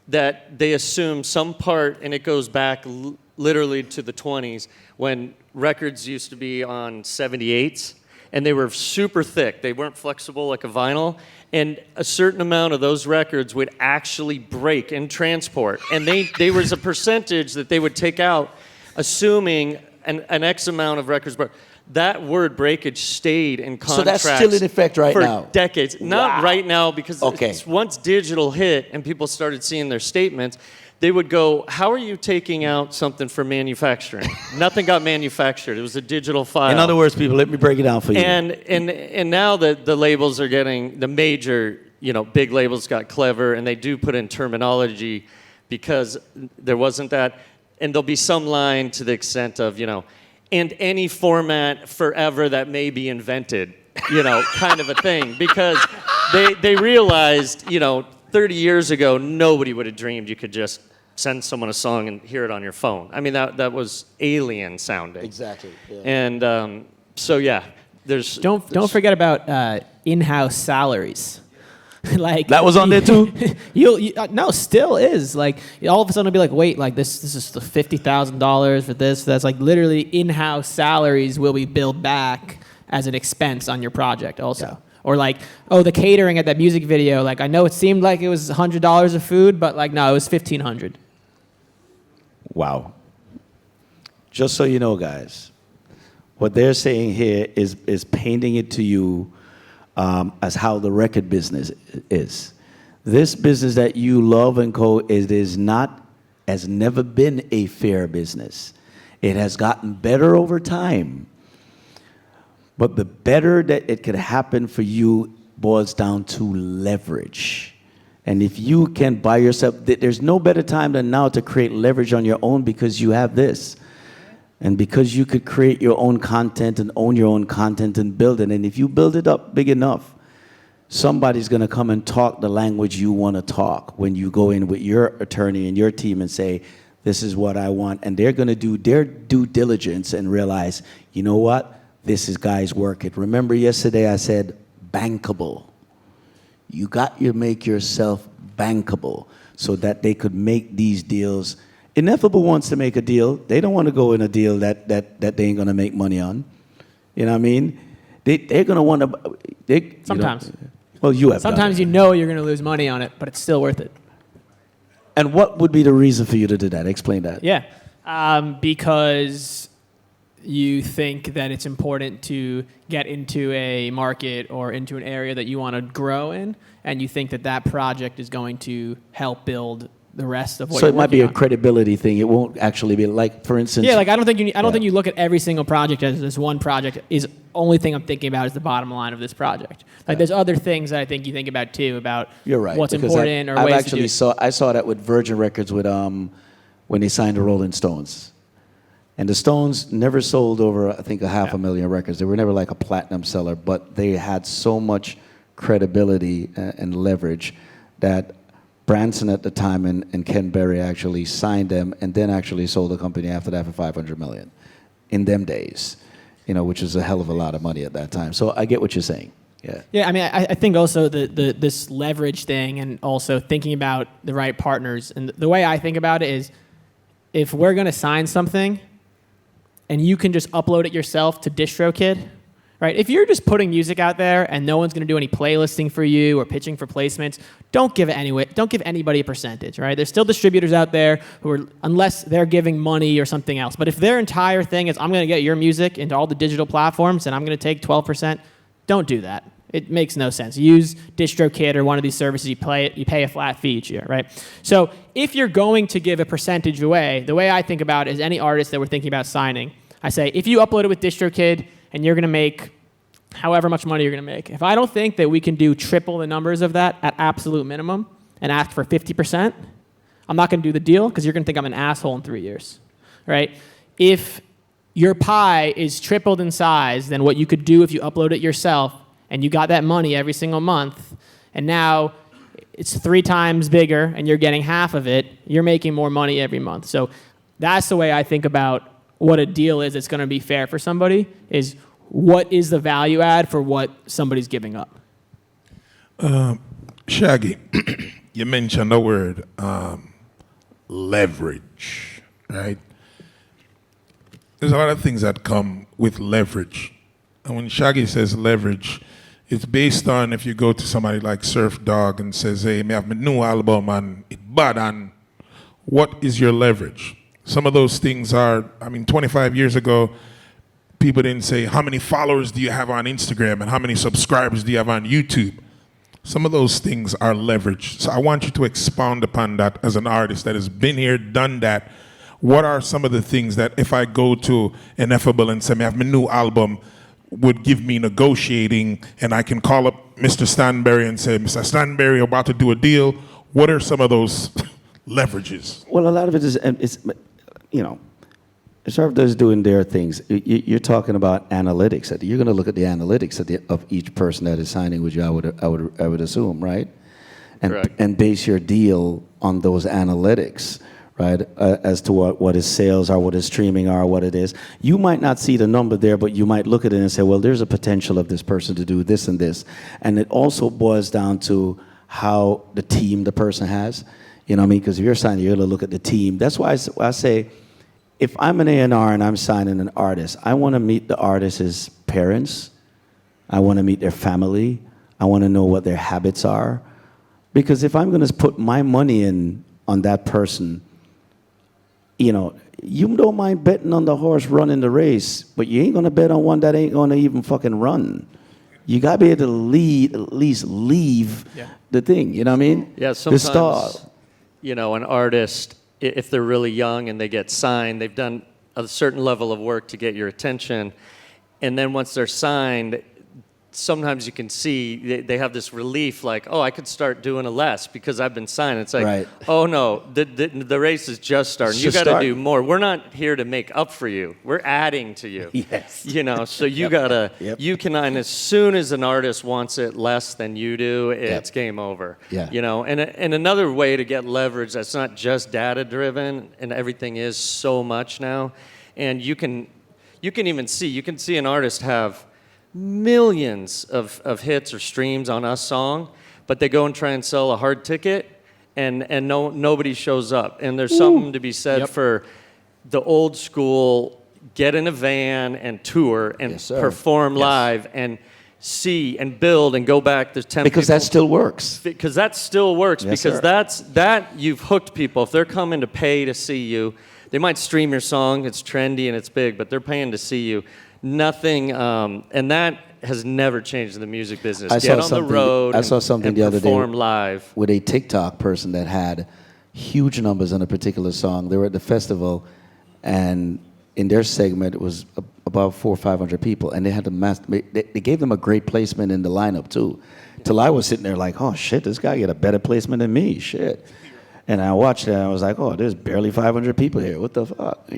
that they assume some part, and it goes back literally to the 20s when records used to be on 78s, and they were super thick. They weren't flexible like a vinyl, and a certain amount of those records would actually break in transport, and there was a percentage that they would take out, assuming an X amount of records. But that word breakage stayed in contracts. So that's still in effect right for now? decades. Not Wow. right now, because Okay. it's once digital hit and people started seeing their statements, they would go, how are you taking out something for manufacturing? Nothing got manufactured. It was a digital file. In other words, people, let me break it down for you. And now the labels are getting, the major, big labels got clever, and they do put in terminology because there wasn't that. And there'll be some line to the extent of, and any format forever that may be invented, kind of a thing. Because they realized, 30 years ago, nobody would have dreamed you could just send someone a song and hear it on your phone. I mean, that was alien sounding. Exactly. Yeah. And so, yeah, there's... Don't forget about in-house salaries. Like That was on there too? No, still is. Like all of a sudden, it'll be like, wait, like this is the $50,000 for this. That's like literally in-house salaries will be billed back as an expense on your project, also. Yeah. Or like, oh, the catering at that music video. Like I know it seemed like it was $100 of food, but like no, it was $1,500. Wow. Just so you know, guys, what they're saying here is painting it to you as how the record business is. This business that you love and has never been a fair business. It has gotten better over time. But the better that it could happen for you boils down to leverage. And if you can buy yourself, there's no better time than now to create leverage on your own because you have this. And because you could create your own content and own your own content and build it. And if you build it up big enough, somebody's going to come and talk the language you want to talk when you go in with your attorney and your team and say, this is what I want. And they're going to do their due diligence and realize, you know what? This is guys work it. Remember yesterday I said bankable. You got to make yourself bankable so that they could make these deals. Ineffable wants to make a deal. They don't want to go in a deal that they ain't going to make money on. You know what I mean? They're going to want to... Sometimes. Well, you have Sometimes done you know you're going to lose money on it, but it's still worth it. And what would be the reason for you to do that? Explain that. Yeah, because you think that it's important to get into a market or into an area that you want to grow in, and you think that that project is going to help build the rest of what So you're it might be a working on. credibility thing. It won't actually be like, for instance... Yeah, like I don't think you look at every single project as this one project is only thing I'm thinking about is the bottom line of this project. Like there's other things that I think you think about too, about You're right. what's because important or I've ways actually to do it. I saw that with Virgin Records with when they signed the Rolling Stones. And the Stones never sold over, I think, 500,000 records. They were never like a platinum seller, but they had so much credibility and leverage that Branson at the time and Ken Berry actually signed them and then actually sold the company after that for $500 million in them days, which was a hell of a lot of money at that time. So I get what you're saying. Yeah. Yeah, I mean, I think also this leverage thing and also thinking about the right partners. And the way I think about it is if we're going to sign something and you can just upload it yourself to DistroKid, right? If you're just putting music out there and no one's going to do any playlisting for you or pitching for placements, don't give anybody a percentage, right? There's still distributors out there who are, unless they're giving money or something else. But if their entire thing is, I'm going to get your music into all the digital platforms and I'm going to take 12%, don't do that. It makes no sense. Use DistroKid or one of these services. You pay a flat fee each year, right? So if you're going to give a percentage away, the way I think about it is any artist that we're thinking about signing, I say, if you upload it with DistroKid and you're going to make however much money you're going to make, if I don't think that we can do triple the numbers of that at absolute minimum and ask for 50%, I'm not going to do the deal because you're going to think I'm an asshole in 3 years, right? If your pie is tripled in size than what you could do if you upload it yourself, and you got that money every single month, and now it's 3 times bigger, and you're getting half of it, you're making more money every month. So that's the way I think about what a deal is that's going to be fair for somebody, is what is the value add for what somebody's giving up. Shaggy, you mentioned the word leverage, right? There's a lot of things that come with leverage. And when Shaggy says leverage, it's based on if you go to somebody like Surf Dog and says, hey, me have my new album and it bad, and what is your leverage? Some of those things are, 25 years ago, people didn't say, how many followers do you have on Instagram and how many subscribers do you have on YouTube? Some of those things are leverage. So I want you to expound upon that as an artist that has been here, done that. What are some of the things that if I go to Ineffable and say, I have my new album, would give me negotiating, and I can call up Mr. Stanberry and say, Mr. Stanberry, I'm about to do a deal. What are some of those leverages? Well, a lot of it is, it's, Surf does doing their things. You're talking about analytics. You're going to look at the analytics of each person that is signing with you. I would assume, right? Correct. And base your deal on those analytics, right? As to what his sales are, what his streaming are, what it is. You might not see the number there, but you might look at it and say, well, there's a potential of this person to do this and this. And it also boils down to how the team the person has. You know what I mean? Because if you're signing, you're going to look at the team. That's why I say, if I'm an A&R and I'm signing an artist, I want to meet the artist's parents. I want to meet their family. I want to know what their habits are. Because if I'm going to put my money in on that person, you don't mind betting on the horse running the race, but you ain't going to bet on one that ain't going to even fucking run. You got to be able to at least leave the thing, you know what I mean? Yeah, The star. sometimes, an artist, if they're really young and they get signed, they've done a certain level of work to get your attention. And then once they're signed, sometimes you can see they have this relief like, oh, I could start doing a less because I've been signed. It's like, Right. oh, no, the race is just starting. It's You just got to starting. do more. We're not here to make up for you. We're adding to you. Yes. So you got to, Yep. you can, and as soon as an artist wants it less than you do, it's game over. Yeah. And another way to get leverage that's not just data driven, and everything is so much now, and you can even see an artist have millions of hits or streams on a song, but they go and try and sell a hard ticket, and nobody shows up. And there's something to be said for the old school, get in a van and tour and Yes, sir. perform Yes. live and see and build and go back. There's 10 Because people. that still works. Because that still works, Yes, because sir. you've hooked people. If they're coming to pay to see you, they might stream your song, it's trendy and it's big, but they're paying to see you. Nothing, and that has never changed in the music business. Get on the road I saw something and the other day perform live. with a TikTok person that had huge numbers on a particular song. They were at the festival, and in their segment, it was about 400 or 500 people, and they had they gave them a great placement in the lineup too. Till I was sitting there like, oh shit, this guy get a better placement than me, shit. And I watched it, and I was like, oh, there's barely 500 people here. What the fuck,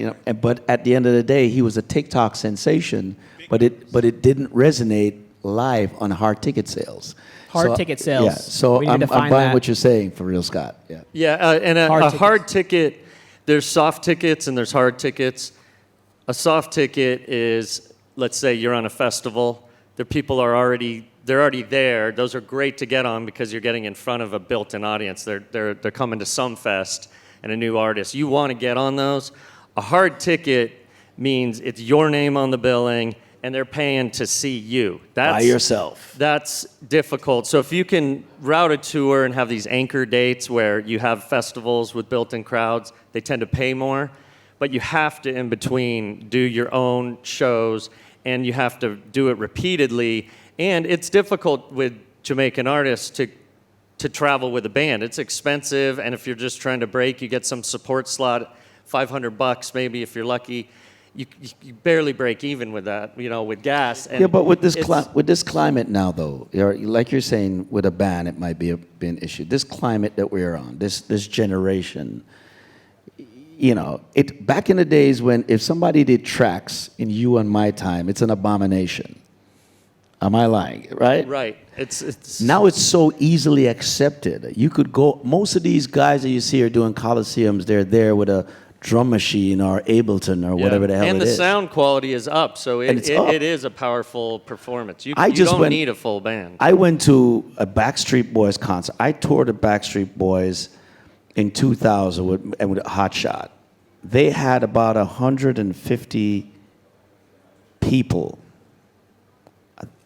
But at the end of the day, he was a TikTok sensation, but it didn't resonate live on hard ticket sales. Hard ticket sales. Yeah, so We need I'm to define buying that. what you're saying for real, Scott. Yeah. Yeah, and a Hard hard ticket, there's soft tickets and there's hard tickets. A soft ticket is, let's say you're on a festival, the people are already there. Those are great to get on because you're getting in front of a built-in audience. They're coming to Sumfest and a new artist. You want to get on those. A hard ticket means it's your name on the billing and they're paying to see you. By yourself. That's difficult. So if you can route a tour and have these anchor dates where you have festivals with built-in crowds, they tend to pay more, but you have to, in between, do your own shows, and you have to do it repeatedly. And it's difficult with Jamaican artists to travel with a band. It's expensive, and if you're just trying to break, you get some support slot, $500 maybe if you're lucky. You barely break even with that, with gas. And Yeah, but with this it's- with this climate now, though, like you're saying, with a band, it might be an issue. This climate that we're on, this generation, back in the days when if somebody did tracks in you and my time, it's an abomination. Am I lying? Right? Right. It's Now it's so easily accepted. You could go. Most of these guys that you see are doing coliseums. They're there with a drum machine or Ableton or whatever the hell and it the is. sound quality is up, so And it's up. it is a powerful performance. You I just don't went- need a full band. I went to a Backstreet Boys concert. I toured the Backstreet Boys in 2000 with Hot Shot. They had about 150 people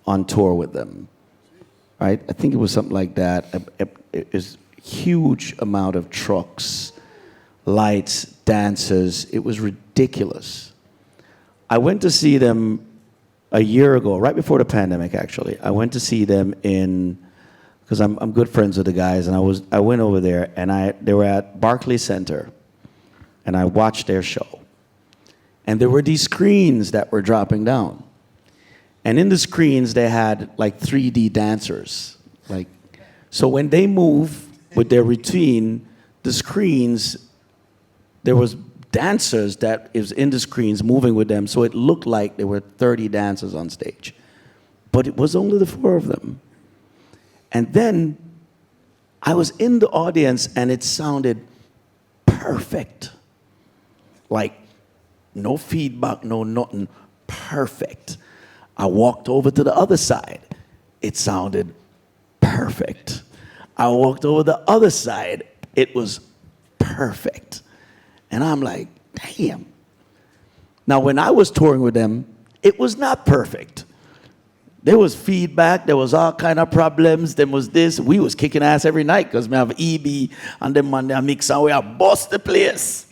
on tour with them, right? I think it was something like that. It was a huge amount of trucks, lights, dancers. It was ridiculous. I went to see them a year ago, right before the pandemic, actually. I went to see them because I'm good friends with the guys, and I went over there, and they were at Barclays Center, and I watched their show. And there were these screens that were dropping down. And in the screens, they had like 3D dancers. So when they move with their routine, the screens, there was dancers that is in the screens moving with them, so it looked like there were 30 dancers on stage. But it was only the 4 of them. And then I was in the audience, and it sounded perfect. Like, no feedback, no nothing, perfect. I walked over to the other side. It sounded perfect. I walked over the other side. It was perfect. And I'm like, damn. Now, when I was touring with them, it was not perfect. There was feedback. There was all kind of problems. There was this. We was kicking ass every night because we have EB and them on their mix and we have bust the place.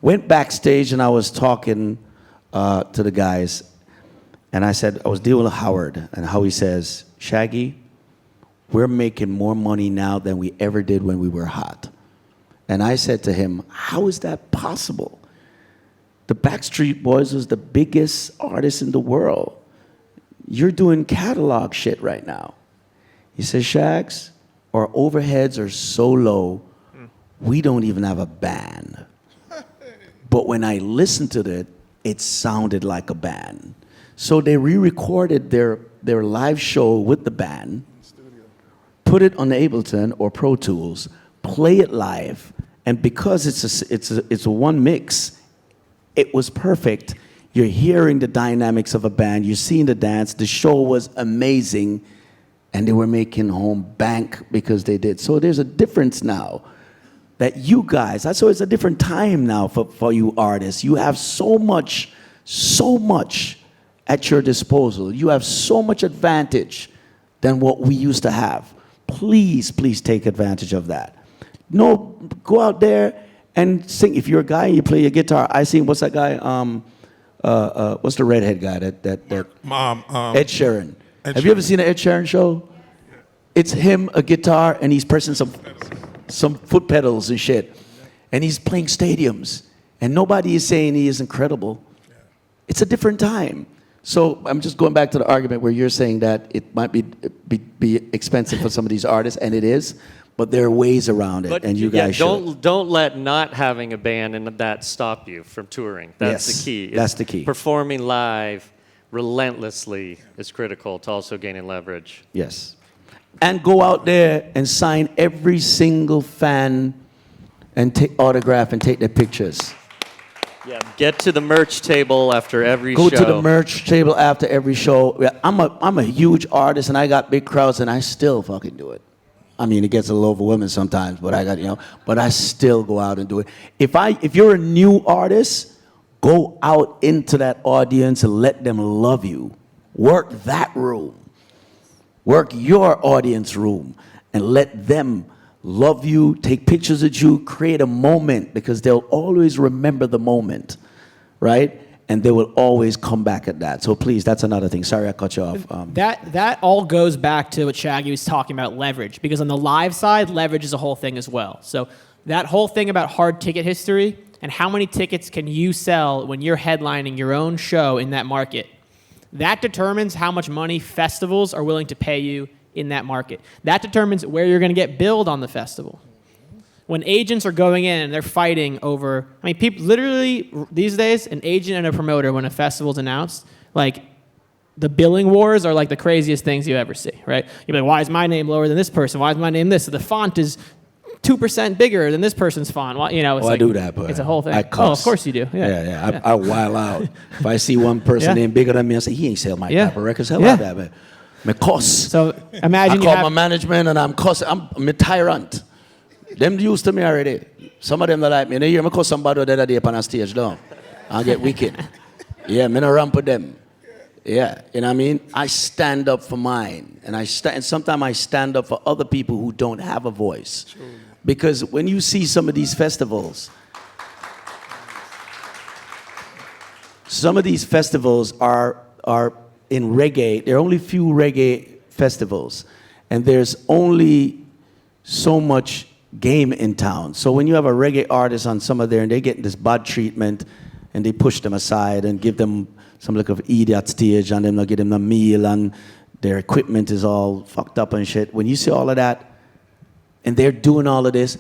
Went backstage and I was talking to the guys. And I said, I was dealing with Howard, and Howie says, Shaggy, we're making more money now than we ever did when we were hot. And I said to him, how is that possible? The Backstreet Boys was the biggest artist in the world. You're doing catalog shit right now. He says, Shags, our overheads are so low, we don't even have a band. But when I listened to it, it sounded like a band. So they re-recorded their live show with the band, put it on Ableton or Pro Tools, play it live, and because it's a one mix, it was perfect. You're hearing the dynamics of a band, you're seeing the dance, the show was amazing, and they were making home bank because they did. So there's a difference now that you guys, so it's a different time now for you artists. You have so much at your disposal. You have so much advantage than what we used to have. Please take advantage of that. No, go out there and sing. If you're a guy and you play your guitar, I sing, what's that guy? What's the redhead guy that Ed Sheeran. Have you ever seen an Ed Sheeran show? It's him, a guitar, and he's pressing some foot pedals and shit. And he's playing stadiums. And nobody is saying he is incredible. It's a different time. So I'm just going back to the argument where you're saying that it might be expensive for some of these artists, and it is, but there are ways around it, and you guys should. Don't let not having a band and that stop you from touring. That's Yes, the key. that's the key. Performing live relentlessly is critical to also gaining leverage. Yes. And go out there and sign every single fan and take autograph and take their pictures. Yeah. Get to the merch table after every Go show. to the merch table after every show. Yeah, I'm a huge artist and I got big crowds and I still fucking do it. I mean, it gets a little overwhelming sometimes, but but I still go out and do it. If you're a new artist, go out into that audience and let them love you. Work that room. Work your audience room and let them love you, take pictures of you, create a moment, because they'll always remember the moment, right? And they will always come back at that. So please, that's another thing. Sorry I cut you off. That all goes back to what Shaggy was talking about, leverage. Because on the live side, leverage is a whole thing as well. So that whole thing about hard ticket history and how many tickets can you sell when you're headlining your own show in that market, that determines how much money festivals are willing to pay you in that market. That determines where you're going to get billed on the festival. When agents are going in and they're fighting over, I mean, people literally these days, an agent and a promoter, when a festival's announced, like the billing wars are like the craziest things you ever see, right? You're like, why is my name lower than this person? Why is my name this? So the font is 2% bigger than this person's font. Well, you know, it's Oh, I like, do that, but it's a whole thing. I cuss. Oh, of course you do. Yeah. I wild out. If I see one person Yeah. named bigger than me, I say, he ain't sell my Yeah. type of records. Hell Yeah. out that, man. Me cuss. So I imagine you call have my management and I'm cussing. I'm a tyrant. Them used to me already. Some of them that like me. They hear me cuss somebody the other day up on a stage down. I get wicked. Yeah, me no ramp with them. Yeah, you know what I mean? I stand up for mine. And sometimes I stand up for other people who don't have a voice. Because when you see some of these festivals, are in reggae. There are only few reggae festivals. And there's only so much game in town. So when you have a reggae artist on some of there and they get this bad treatment and they push them aside and give them some look of idiot stage and then they'll give them a meal and their equipment is all fucked up and shit. When you see all of that and they're doing all of this,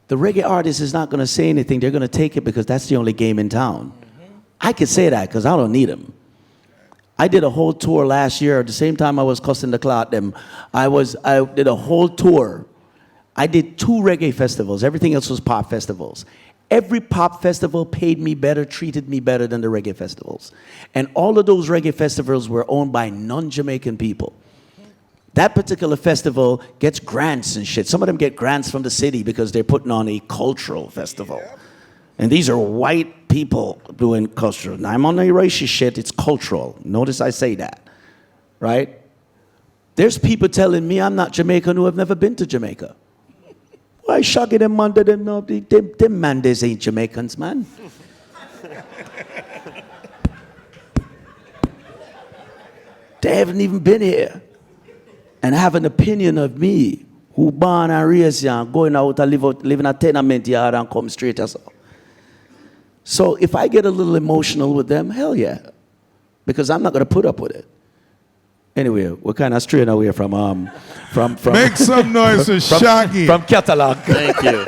the reggae artist is not going to say anything. They're going to take it because that's the only game in town. I could say that because I don't need them. I did a whole tour last year at the same time I was cussing the clout them. I did a whole tour. I did 2 reggae festivals. Everything else was pop festivals. Every pop festival paid me better, treated me better than the reggae festivals. And all of those reggae festivals were owned by non-Jamaican people. That particular festival gets grants and shit. Some of them get grants from the city because they're putting on a cultural festival. And these are white people doing cultural. Now, I'm on the racist shit, it's cultural. Notice I say that, right? There's people telling me I'm not Jamaican who have never been to Jamaica. Why shaggy them man, them no, them man, they ain't Jamaicans, man. They haven't even been here and have an opinion of me, who born and raised here, and going out and live in a tenement yard and come straight as all. So if I get a little emotional with them, hell yeah, because I'm not going to put up with it. Anyway, we're kind of straying away from Make some noise for Shaggy. from catalog. Thank you.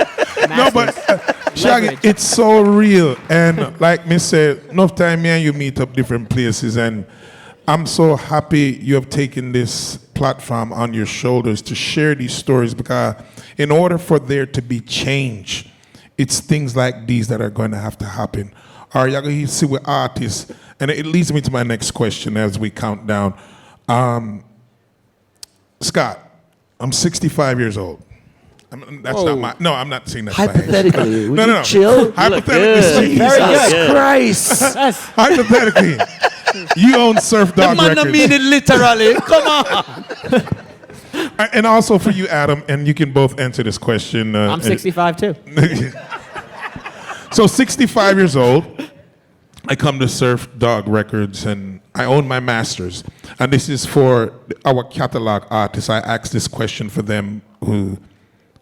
No, but Shaggy, Leverage. it's so real. And like me said, enough time me and you meet up different places. And I'm so happy you have taken this platform on your shoulders to share these stories, because in order for there to be change, it's things like these that are going to have to happen. Or you're going to see with artists. And it leads me to my next question as we count down. Scott, I'm 65 years old. That's not my. No, I'm not saying that. Hypothetically, would No, you no, no. chill? Hypothetically good. speaking, Very Sounds good. good. Christ. That's, hypothetically, you own Surf Dog Records. it literally. Come on. And also for you, Adam, and you can both answer this question. I'm 65 too. So 65 years old, I come to Surf Dog Records and I own my masters. And this is for our catalog artists. I ask this question for them who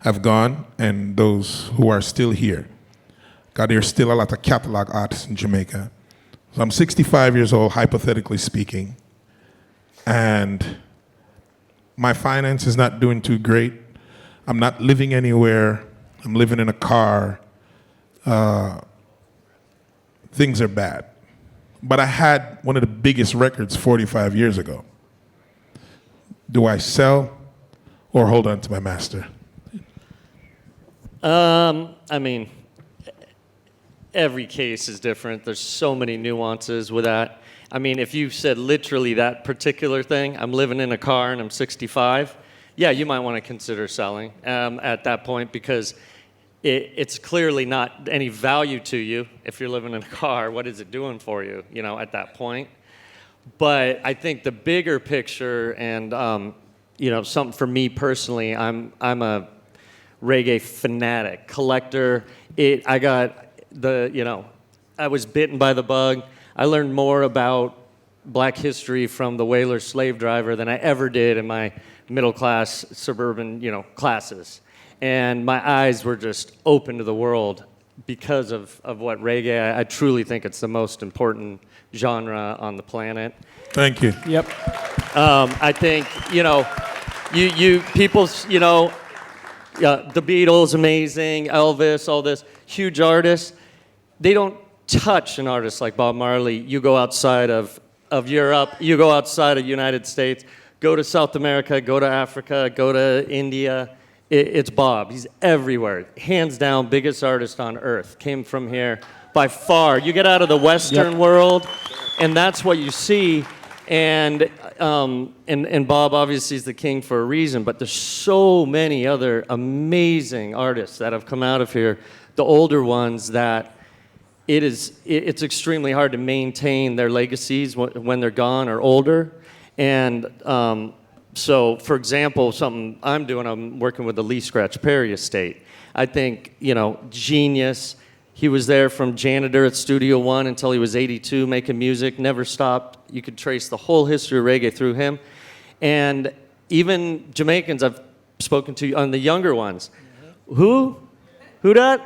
have gone and those who are still here. God, there's still a lot of catalog artists in Jamaica. So I'm 65 years old, hypothetically speaking, and my finance is not doing too great. I'm not living anywhere. I'm living in a car. Things are bad. But I had one of the biggest records 45 years ago. Do I sell or hold on to my master? I mean, every case is different. There's so many nuances with that. I mean, if you said literally that particular thing, I'm living in a car and I'm 65, yeah, you might want to consider selling at that point, because it's clearly not any value to you. If you're living in a car, what is it doing for you, you know, at that point? But I think the bigger picture, and you know, something for me personally, I'm a reggae fanatic, collector. I was bitten by the bug. I learned more about black history from the whaler slave driver than I ever did in my middle class suburban, you know, classes. And my eyes were just open to the world because of what reggae. I truly think it's the most important genre on the planet. Thank you. Yep. I think, you know, people, you know, the Beatles, amazing, Elvis, all this, huge artists. They don't touch an artist like Bob Marley. You go outside of Europe, you go outside of the United States, go to South America, go to Africa, go to India, it's Bob. He's everywhere. Hands down, biggest artist on earth. Came from here by far. You get out of the Western world, and that's what you see. And Bob obviously is the king for a reason, but there's so many other amazing artists that have come out of here, the older ones, that it's extremely hard to maintain their legacies when they're gone or older. And so, for example, something I'm doing, I'm working with the Lee Scratch Perry estate. I think, genius. He was there from janitor at Studio One until he was 82, making music, never stopped. You could trace the whole history of reggae through him. And even Jamaicans I've spoken to on the younger ones. Who dat?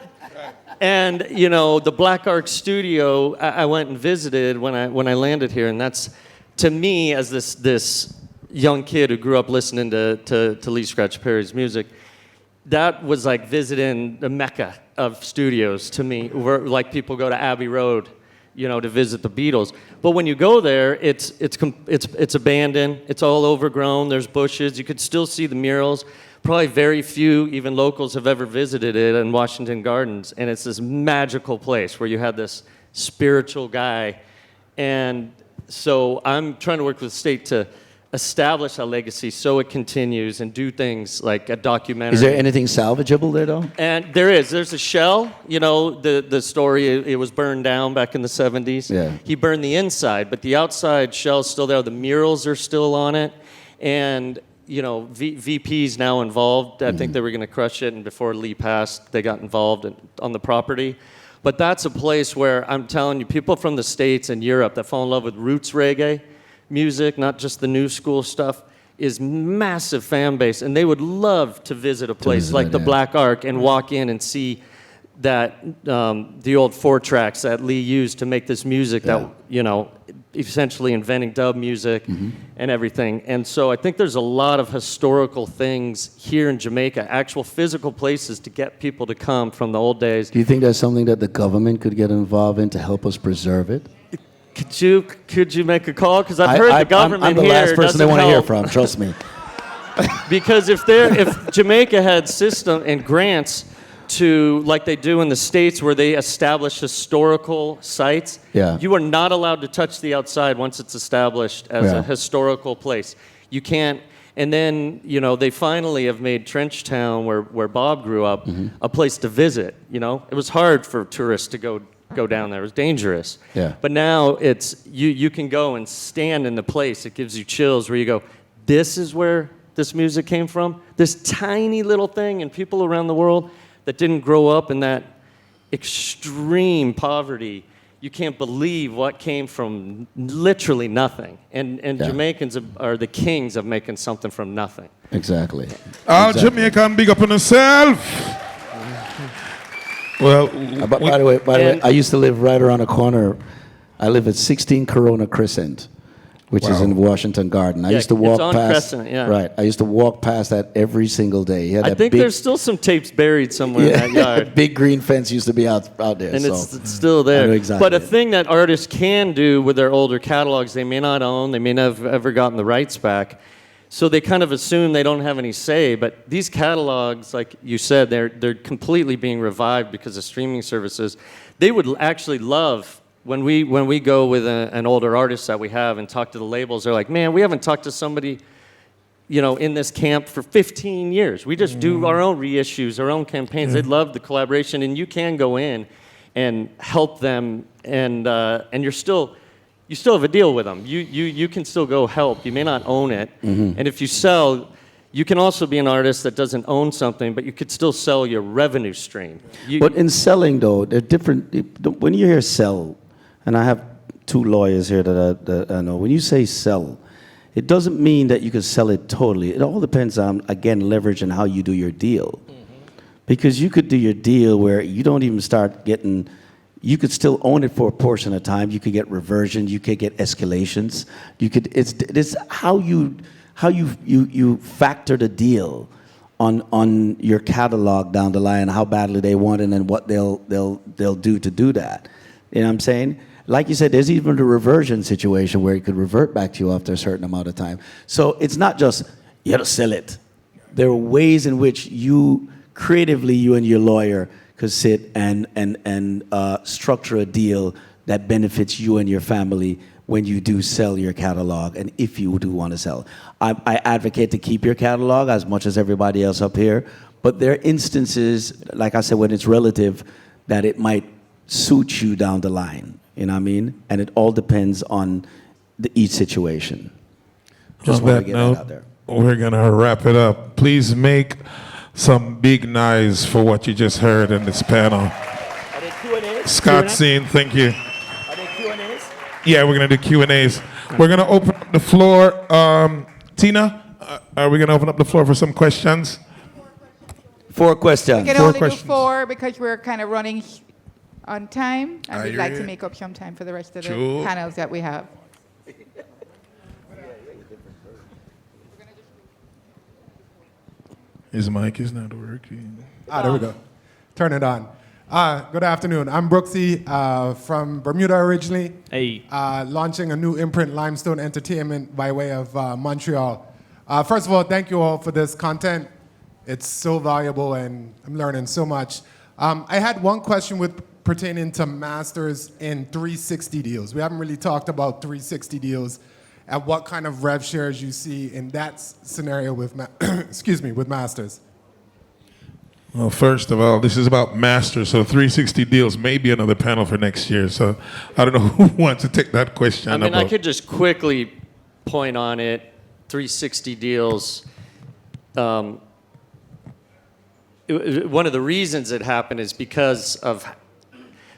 And, the Black Ark Studio, I went and visited when I landed here, and that's, to me, as this young kid who grew up listening to Lee Scratch Perry's music, that was like visiting the Mecca of studios to me, where like people go to Abbey Road, to visit the Beatles. But when you go there, it's abandoned. It's all overgrown. There's bushes. You could still see the murals. Probably very few, even locals, have ever visited it in Washington Gardens. And it's this magical place where you had this spiritual guy. And so I'm trying to work with the state to establish a legacy so it continues and do things like a documentary. Is there anything salvageable there, though? And there's a shell, the story, it was burned down back in the 70s. Yeah. He burned the inside, but the outside shell's still there. The murals are still on it. And, VP's now involved. I think they were going to crush it, and before Lee passed, they got involved on the property. But that's a place where, I'm telling you, people from the States and Europe that fall in love with roots reggae music, not just the new school stuff, is massive fan base, and they would love to visit a place like the Black Ark and walk in and see that the old 4-tracks that Lee used to make this music that, essentially inventing dub music and everything. And so I think there's a lot of historical things here in Jamaica, actual physical places to get people to come from the old days. Do you think that's something that the government could get involved in to help us preserve it? Could you make a call? Because I've heard the government I'm the here last person they doesn't want to hear help. from, trust me. Because if Jamaica had system and grants to, like they do in the States, where they establish historical sites, you are not allowed to touch the outside once it's established as a historical place. You can't. And then, they finally have made Trenchtown, where Bob grew up, a place to visit. It was hard for tourists to go down there. It was dangerous. Yeah. But now it's you can go and stand in the place. It gives you chills where you go, this is where this music came from. This tiny little thing, and people around the world that didn't grow up in that extreme poverty, you can't believe what came from literally nothing. And Jamaicans are the kings of making something from nothing. Exactly. All Jamaican, big up on yourself. Well, By the way, I used to live right around the corner. I live at 16 Corona Crescent, which is in Washington Garden. I used to walk it's on past. Crescent, yeah. Right. I used to walk past that every single day. He had I that think big, there's still some tapes buried somewhere in that yard. big green fence used to be out there. And so it's still there. I know exactly. But a thing that artists can do with their older catalogs, they may not own, they may not have ever gotten the rights back. So they kind of assume they don't have any say. But these catalogs, like you said, they're completely being revived because of streaming services. They would actually love, when we go with an older artist that we have and talk to the labels, they're like, man, we haven't talked to somebody in this camp for 15 years. We just do our own reissues, our own campaigns. They'd love the collaboration, and you can go in and help them, and you still have a deal with them. You can still go help. You may not own it, and if you sell, you can also be an artist that doesn't own something, but you could still sell your revenue stream. But in selling, though, they're different. When you hear sell, and I have two lawyers here that I know, when you say sell, it doesn't mean that you can sell it totally. It all depends on, again, leverage and how you do your deal. Because you could do your deal where you don't even start getting, you could still own it for a portion of time. You could get reversion. You could get escalations. It's how you factor the deal on your catalog down the line, how badly they want it, and what they'll do to do that. You know what I'm saying? Like you said, there's even the reversion situation where it could revert back to you after a certain amount of time. So it's not just, you got to sell it. there are ways in which you creatively, you and your lawyer could sit and structure a deal that benefits you and your family when you do sell your catalog, and if you do want to sell. I advocate to keep your catalog as much as everybody else up here, but there are instances, like I said, when it's relative, that it might suit you down the line. You know what I mean? And it all depends on each situation. Just On want that to get note, that out there. we're gonna wrap it up. Please make some big noise for what you just heard in this panel. Are there Q&As? Scott Q&A? Scene, thank you. Are there Q&As? Yeah, we're gonna do Q&As. We're gonna open up the floor. Tina, are we gonna open up the floor for some questions? 4 questions. We can Four only questions. do 4 because we're kind of running on time, and Are we'd you like to ready? make up some time for the rest of the Sure. panels that we have. His mic is not working. There we go. Turn it on. Good afternoon. I'm Brooksy from Bermuda originally. Hey. Launching a new imprint, Limestone Entertainment, by way of Montreal. First of all, thank you all for this content. It's so valuable, and I'm learning so much. I had one question pertaining to masters in 360 deals. We haven't really talked about 360 deals and what kind of rev shares you see in that scenario with, with masters. Well, first of all, this is about masters, so 360 deals may be another panel for next year. So I don't know who wants to take that question. I mean, I about- could just quickly point on it. 360 deals. One of the reasons it happened is because of,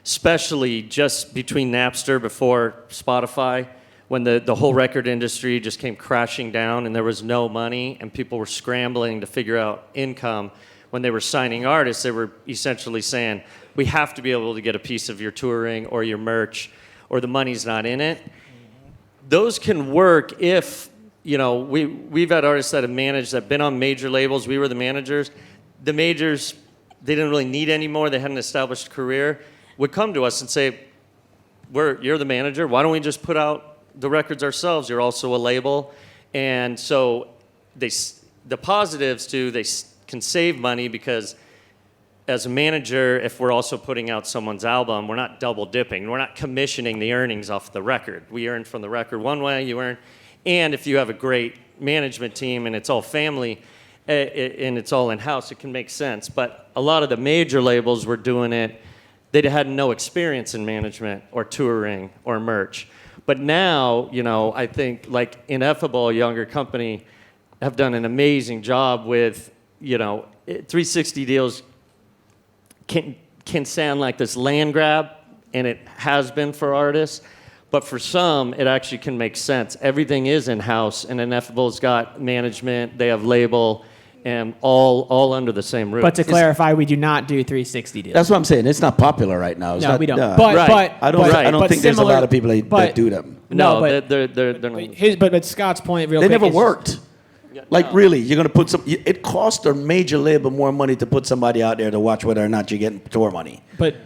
especially just between Napster before Spotify, when the whole record industry just came crashing down and there was no money and people were scrambling to figure out income. When they were signing artists, they were essentially saying, we have to be able to get a piece of your touring or your merch or the money's not in it. Those can work if, you know, we've had artists that have managed, that have been on major labels. We were the managers. The majors, they didn't really need any more. They had an established career, would come to us and say, you're the manager. Why don't we just put out the records ourselves? You're also a label. And so the positives too, they can save money because as a manager, if we're also putting out someone's album, we're not double dipping. We're not commissioning the earnings off the record. We earn from the record one way, you earn. And if you have a great management team and it's all family and it's all in-house, it can make sense. But a lot of the major labels were doing it, they had no experience in management or touring or merch. But now, you know, I think like Ineffable, a younger company, have done an amazing job with, you know, 360 deals can sound like this land grab, and it has been for artists. But for some, it actually can make sense. Everything is in-house, and Ineffable's got management, they have label, and all under the same roof. But to clarify, we do not do 360 deals. That's what I'm saying. It's not popular right now. It's No, not, we don't. yeah. But, Right. but I don't, but, I don't but think there's a similar- lot of people that but- do them. no, but they're not. but Scott's point, real They quick, never is- worked. Like really, you're gonna put some. It costs a major label more money to put somebody out there to watch whether or not you're getting tour money. But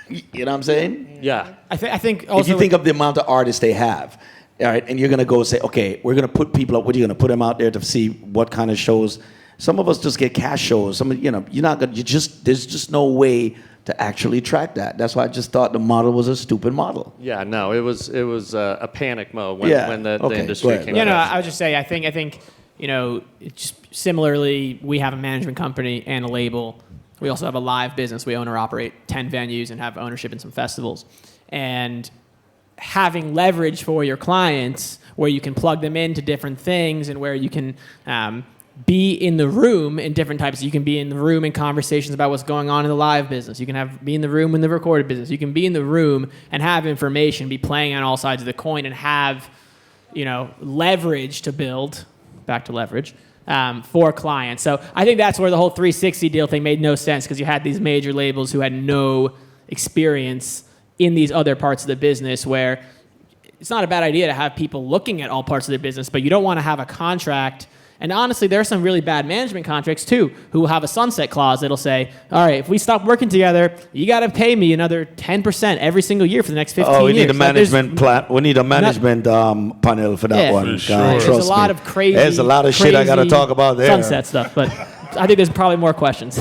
You know what I'm saying? Yeah. I think also If you think of the amount of artists they have, all right, and you're gonna go say, okay, we're gonna put people up. What are you gonna put them out there to see what kind of shows? Some of us just get cash shows. Some, you know, you're not gonna. There's just no way to actually track that. That's why I just thought the model was a stupid model. Yeah, no, it was a panic mode when, Yeah, when the okay, industry go ahead. came Yeah, no, out. I would just say I think you know, it's just similarly, we have a management company and a label. We also have a live business. We own or operate 10 venues and have ownership in some festivals. And having leverage for your clients where you can plug them into different things and where you can be in the room in different types. You can be in the room in conversations about what's going on in the live business. You can be in the room in the recorded business. You can be in the room and have information, be playing on all sides of the coin and have, you know, leverage to build, back to leverage, for clients. So I think that's where the whole 360 deal thing made no sense because you had these major labels who had no experience in these other parts of the business where it's not a bad idea to have people looking at all parts of their business, but you don't want to have a contract And honestly, there are some really bad management contracts too, who will have a sunset clause that'll say, all right, if we stop working together, you got to pay me another 10% every single year for the next 15 years. Oh, we need a Like, there's- management plan. We need a management panel for that Yeah. one. For God, sure. There's trust a lot me. of crazy. There's a lot of shit I got to crazy talk about there. Sunset stuff, but I think there's probably more questions.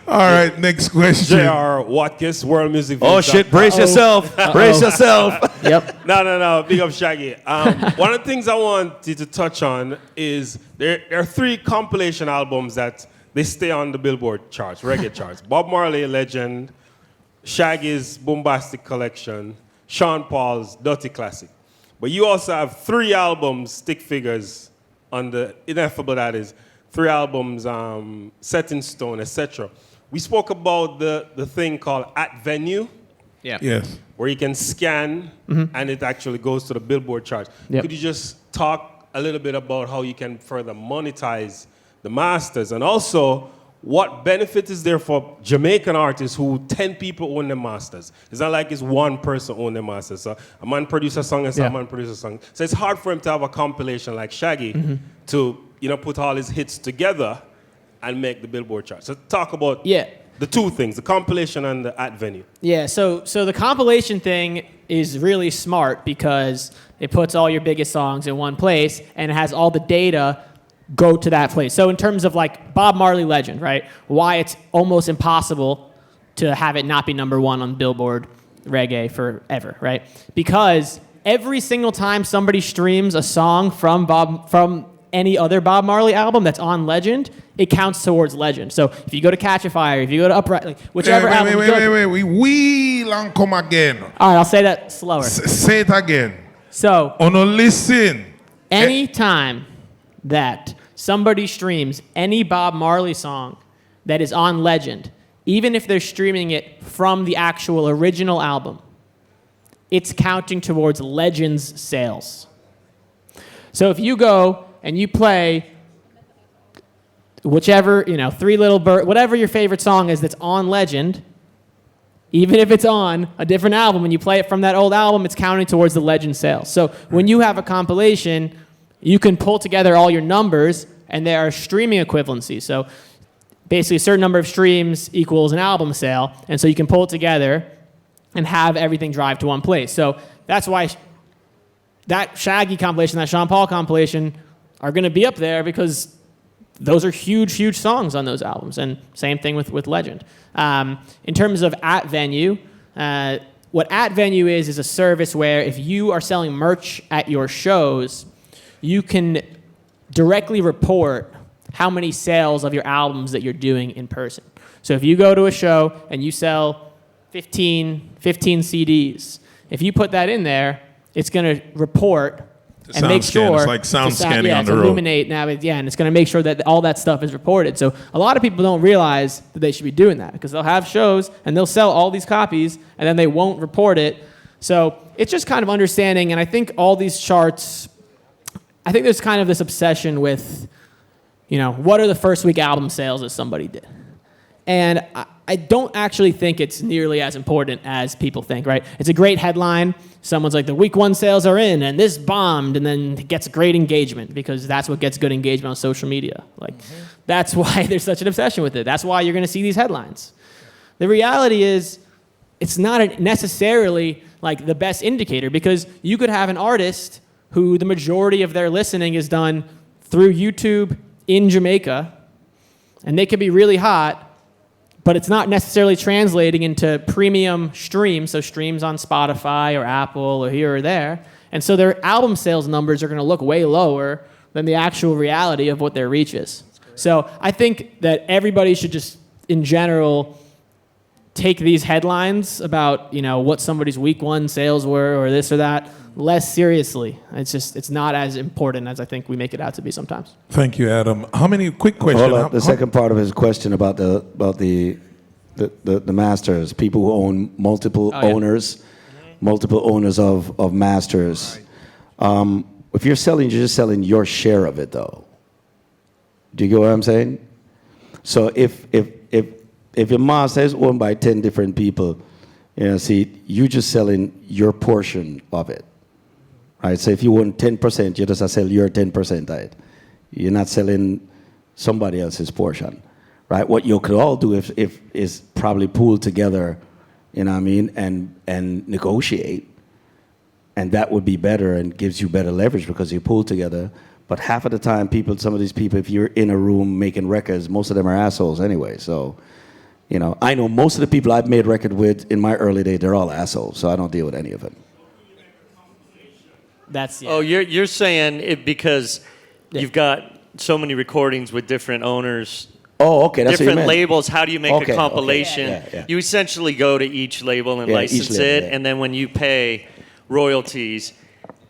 All right, next question. J.R. Watkins, World Music. Oh shit! Brace yourself. Brace yourself. Yep. No. Big up, Shaggy. One of the things I wanted to touch on is there are 3 compilation albums that they stay on the Billboard charts, reggae charts. Bob Marley, Legend, Shaggy's Bombastic Collection, Sean Paul's Dirty Classic. But you also have 3 albums, stick figures, on the Ineffable, that is, 3 albums, Set in Stone, etc. We spoke about the thing called At Venue, Yes. where you can scan and it actually goes to the Billboard charts. Yep. Could you just talk a little bit about how you can further monetize the masters, and also what benefit is there for Jamaican artists who 10 people own the masters? It's not like it's one person own the masters. So a man produces a song and someone produces a song. So it's hard for him to have a compilation like Shaggy to put all his hits together and make the Billboard chart. So talk about the 2 things, the compilation and the At Venue. Yeah, so the compilation thing is really smart because it puts all your biggest songs in one place and it has all the data go to that place. So in terms of like Bob Marley Legend, right? Why it's almost impossible to have it not be number 1 on Billboard reggae forever, right? Because every single time somebody streams a song from any other Bob Marley album that's on Legend, it counts towards Legend. So if you go to Catch a Fire, if you go to Upright, like whichever album you go to- We long come again. All right, I'll say that slower. Say it again. So Oh no, listen. anytime that somebody streams any Bob Marley song that is on Legend, even if they're streaming it from the actual original album, it's counting towards Legend's sales. So if you go and you play whichever, Three Little Bird, whatever your favorite song is that's on Legend, even if it's on a different album and you play it from that old album, it's counting towards the Legend sales. So when you have a compilation, you can pull together all your numbers and there are streaming equivalencies. So basically a certain number of streams equals an album sale, and so you can pull it together and have everything drive to one place. So that's why that Shaggy compilation, that Sean Paul compilation are going to be up there because those are huge, huge songs on those albums. And same thing with Legend. In terms of At Venue, what At Venue is a service where if you are selling merch at your shows, you can directly report how many sales of your albums that you're doing in person. So if you go to a show and you sell 15 CDs, if you put that in there, it's going to report and make sound scan. sure It's like sound scanning on the road. Illuminate now, and it's going to make sure that all that stuff is reported. So a lot of people don't realize that they should be doing that because they'll have shows and they'll sell all these copies and then they won't report it. So it's just kind of understanding, and I think all these charts, I think there's kind of this obsession with, what are the first week album sales that somebody did? And I don't actually think it's nearly as important as people think, right? It's a great headline. Someone's like, the week 1 sales are in, and this bombed, and then gets great engagement because that's what gets good engagement on social media. That's why there's such an obsession with it. That's why you're going to see these headlines. The reality is, it's not necessarily like the best indicator because you could have an artist who the majority of their listening is done through YouTube in Jamaica, and they could be really hot, but it's not necessarily translating into premium streams, so streams on Spotify or Apple or here or there. And so their album sales numbers are going to look way lower than the actual reality of what their reach is. So I think that everybody should just, in general, take these headlines about, what somebody's week 1 sales were or this or that less seriously. It's not as important as I think we make it out to be sometimes. Thank you, Adam. How many quick questions? Hold on. The second part of his question about the masters, people who own multiple owners, multiple owners of masters. If you're just selling your share of it, though. Do you get what I'm saying? So if your master is owned by 10 different people, you're just selling your portion of it. Right? So if you own 10%, you just sell your 10% of it. You're not selling somebody else's portion, right? What you could all do if is probably pool together, you know what I mean, and negotiate, and that would be better and gives you better leverage because you pool together. But half of the time, some of these people, if you're in a room making records, most of them are assholes anyway. So, you know, I know most of the people I've made record with in my early days, they're all assholes. So I don't deal with any of them. That's yeah. Oh, you're saying it because you've got so many recordings with different owners, Oh, okay, that's what you different meant. labels. How do you make Okay, a compilation? okay. Yeah. You essentially go to each label and Yeah, each license label, it, yeah. and then when you pay royalties,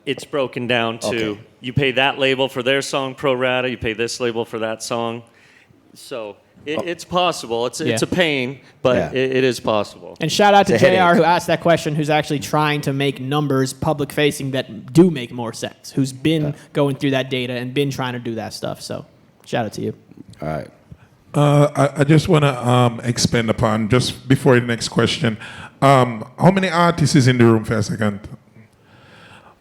it's broken down to Okay. you pay that label for their song pro rata, you pay this label for that song. So it's possible. It's Yeah. a pain, but Yeah. it is possible. And shout out to It's a JR headache. who asked that question, who's actually trying to make numbers public facing that do make more sense, who's been going through that data and been trying to do that stuff. So shout out to you. All right. I just want to expand upon, just before the next question, how many artists is in the room for a second?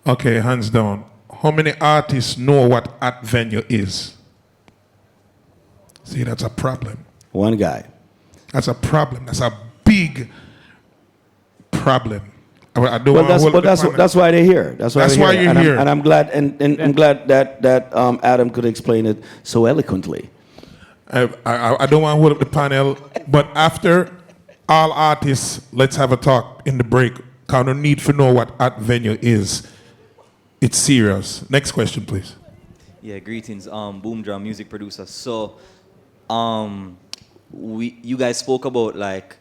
Okay, hands down. How many artists know what at venue is? See, that's a problem. One guy. That's a problem. That's a big problem. I don't Well, want to hold up the panel. that's why they're here. That's why That's they're why here. you're and here. I'm glad, and I'm glad that Adam could explain it so eloquently. I don't want to hold up the panel, but after all artists, let's have a talk in the break. Kind of need to know what at venue is. It's serious. Next question, please. Yeah, greetings, Boom Drum music producer. So, you guys spoke about like,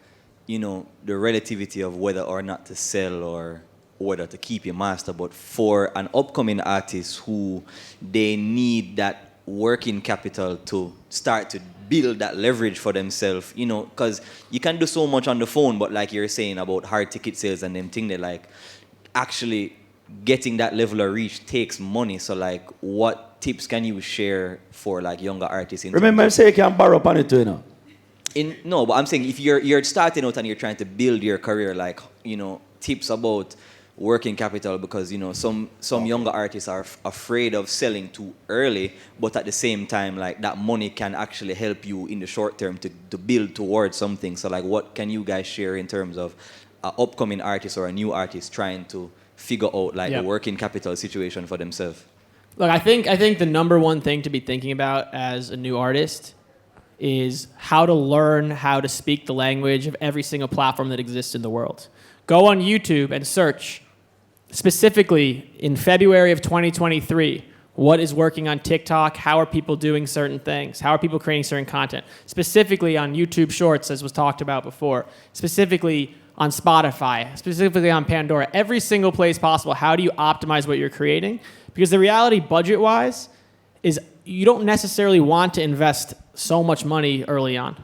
you know, the relativity of whether or not to sell or whether to keep your master. But for an upcoming artist who they need that working capital to start to build that leverage for themselves, you know, because you can do so much on the phone, but like you're saying about hard ticket sales and them thing, that like actually getting that level of reach takes money. So like, what tips can you share for like younger artists? Remember, I say you can borrow upon it too, you know. No, but I'm saying if you're starting out and you're trying to build your career, like, you know, tips about working capital, because, you know, some younger artists are afraid of selling too early, but at the same time, like, that money can actually help you in the short term to build towards something. So like, what can you guys share in terms of an upcoming artist or a new artist trying to figure out like Yeah. the working capital situation for themselves? Look, I think the number one thing to be thinking about as a new artist is how to learn how to speak the language of every single platform that exists in the world. Go on YouTube and search specifically in February of 2023, what is working on TikTok? How are people doing certain things? How are people creating certain content? Specifically on YouTube Shorts, as was talked about before. Specifically on Spotify. Specifically on Pandora. Every single place possible. How do you optimize what you're creating? Because the reality, budget-wise, is you don't necessarily want to invest so much money early on.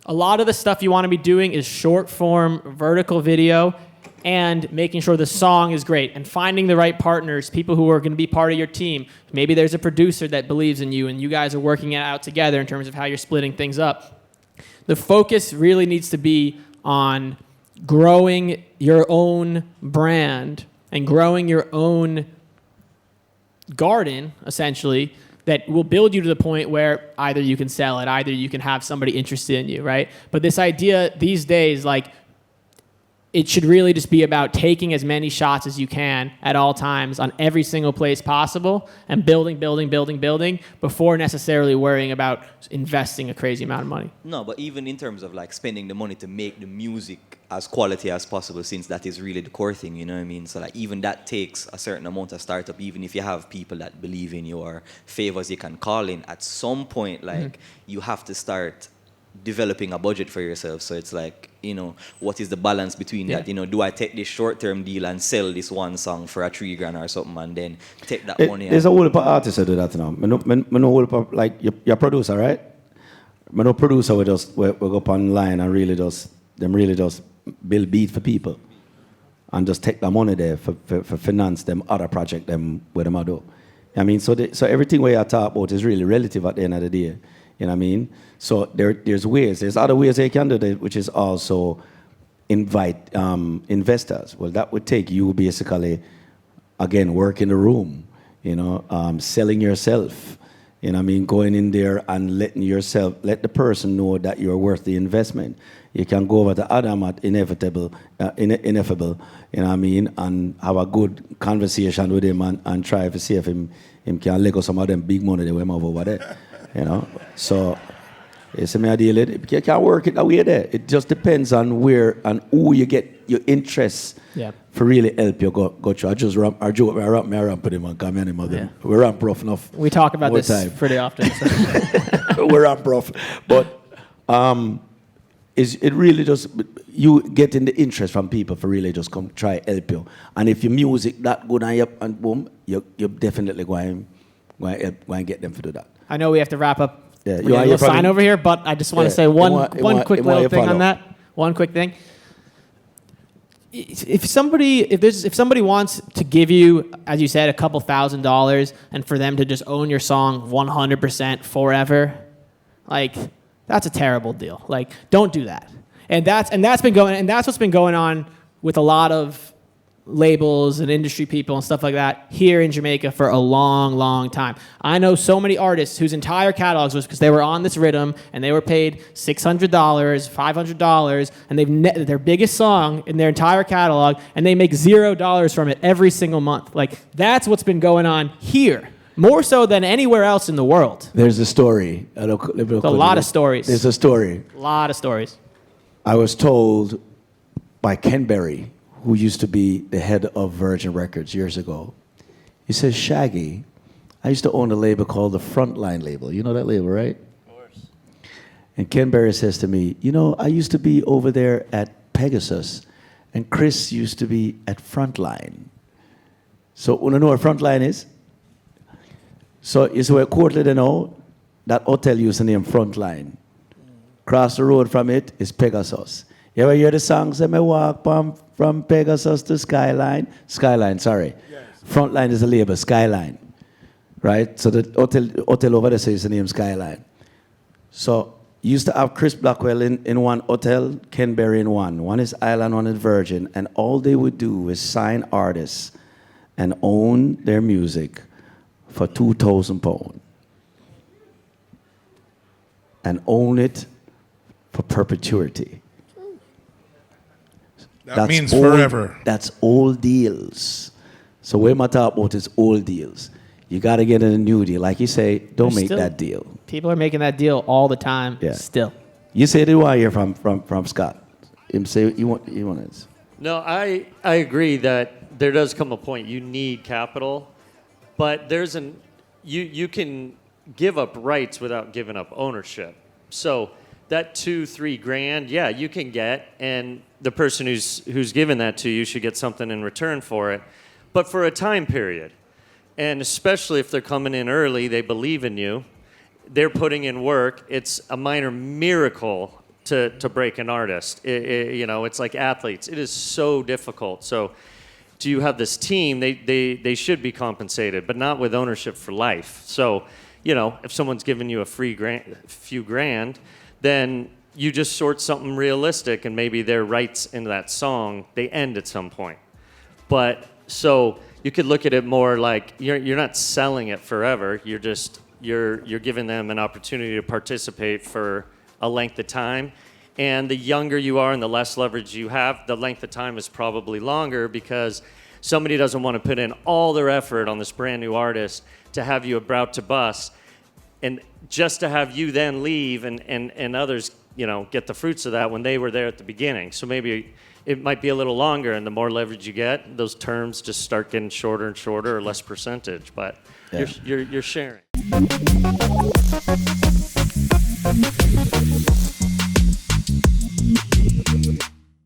A lot of the stuff you want to be doing is short-form, vertical video, and making sure the song is great and finding the right partners, people who are going to be part of your team. Maybe there's a producer that believes in you and you guys are working it out together in terms of how you're splitting things up. The focus really needs to be on growing your own brand and growing your own garden, essentially, that will build you to the point where either you can sell it, either you can have somebody interested in you, right? But this idea these days, like, it should really just be about taking as many shots as you can at all times on every single place possible and building before necessarily worrying about investing a crazy amount of money. No, but even in terms of like spending the money to make the music as quality as possible, since that is really the core thing, you know what I mean? So like even that takes a certain amount of startup, even if you have people that believe in you or favors you can call in, at some point, like you have to start developing a budget for yourself. So it's like, you know, what is the balance between that? You know, do I take this short-term deal and sell this one song for a $3,000 or something and then take that money? There's a whole lot of artists that do that now. I know whole lot of, like, you're a producer, right? I know producer we go up online and really just build beat for people and just take the money there for finance them other project them where them do. I mean, so everything we are talking about is really relative at the end of the day. You know what I mean? So there's ways. There's other ways they can do that, which is also invite investors. Well, that would take you basically, again, work in the room, you know, selling yourself, You know what I mean? Going in there and let the person know that you're worth the investment. You can go over to Adam at Ineffable, you know what I mean, and have a good conversation with him and try to see if him can let go some of them big money that we have over there. You know? So, it's a deal. You can't work it that way there. It just depends on where and who you get your interests for really help you go through. I just ramp with him and come in him. We ramp rough enough. We talk about this time. pretty often. So. We ramp rough. But it really just, you getting the interest from people for really just come try help you. And if your music that good and boom, you're definitely going to get them to do that. I know we have to wrap up. Yeah, We got a little sign over here, but I just want to say one quick little thing on that. One quick thing. If somebody wants to give you, as you said, a couple $1,000s, and for them to just own your song 100% forever, like that's a terrible deal. Like, don't do that. And that's what's been going on with a lot of labels and industry people and stuff like that here in Jamaica for a long, long time. I know so many artists whose entire catalogs was because they were on this rhythm and they were paid $600, $500, and their biggest song in their entire catalog, and they make $0 from it every single month. Like, that's what's been going on here, more so than anywhere else in the world. There's a story. There's a lot of stories. There's a story. A lot of stories. I was told by Ken Berry, who used to be the head of Virgin Records years ago. He says, Shaggy, I used to own a label called the Frontline label. You know that label, right? Of course. And Ken Berry says to me, you know, I used to be over there at Pegasus, and Chris used to be at Frontline. So, you know what Frontline is? So, it's where Courtland and all, that hotel used the name Frontline. Across the road from it is Pegasus. You ever hear the songs that may walk from Pegasus to Skyline? Skyline, sorry. Yes. Frontline is a label, Skyline. Right? So the hotel over there says the name Skyline. So you used to have Chris Blackwell in one hotel, Ken Berry in one. One is Island, one is Virgin. And all they would do is sign artists and own their music for £2,000. And own it for perpetuity. That means forever. That's old deals. So what I'm talking about is old deals. You got to get in a new deal. Like you say, don't make that deal. People are making that deal all the time. Yeah. Still. You say they want to hear from Scott. Him say you want it. No, I agree that there does come a point you need capital, but you can give up rights without giving up ownership. So that $2-3 grand, yeah, you can get, and the person who's given that to you should get something in return for it, but for a time period. And especially if they're coming in early, they believe in you, they're putting in work. It's a minor miracle to break an artist. It's like athletes. It is so difficult. So do you have this team? They should be compensated, but not with ownership for life. So, if someone's giving you a few grand, then you just sort something realistic, and maybe their rights in that song, they end at some point. But so you could look at it more like you're not selling it forever. You're giving them an opportunity to participate for a length of time. And the younger you are and the less leverage you have, the length of time is probably longer, because somebody doesn't want to put in all their effort on this brand new artist to have you about to bust, and just to have you then leave and others, get the fruits of that when they were there at the beginning. So maybe it might be a little longer, and the more leverage you get, those terms just start getting shorter and shorter, or less percentage. But you're sharing.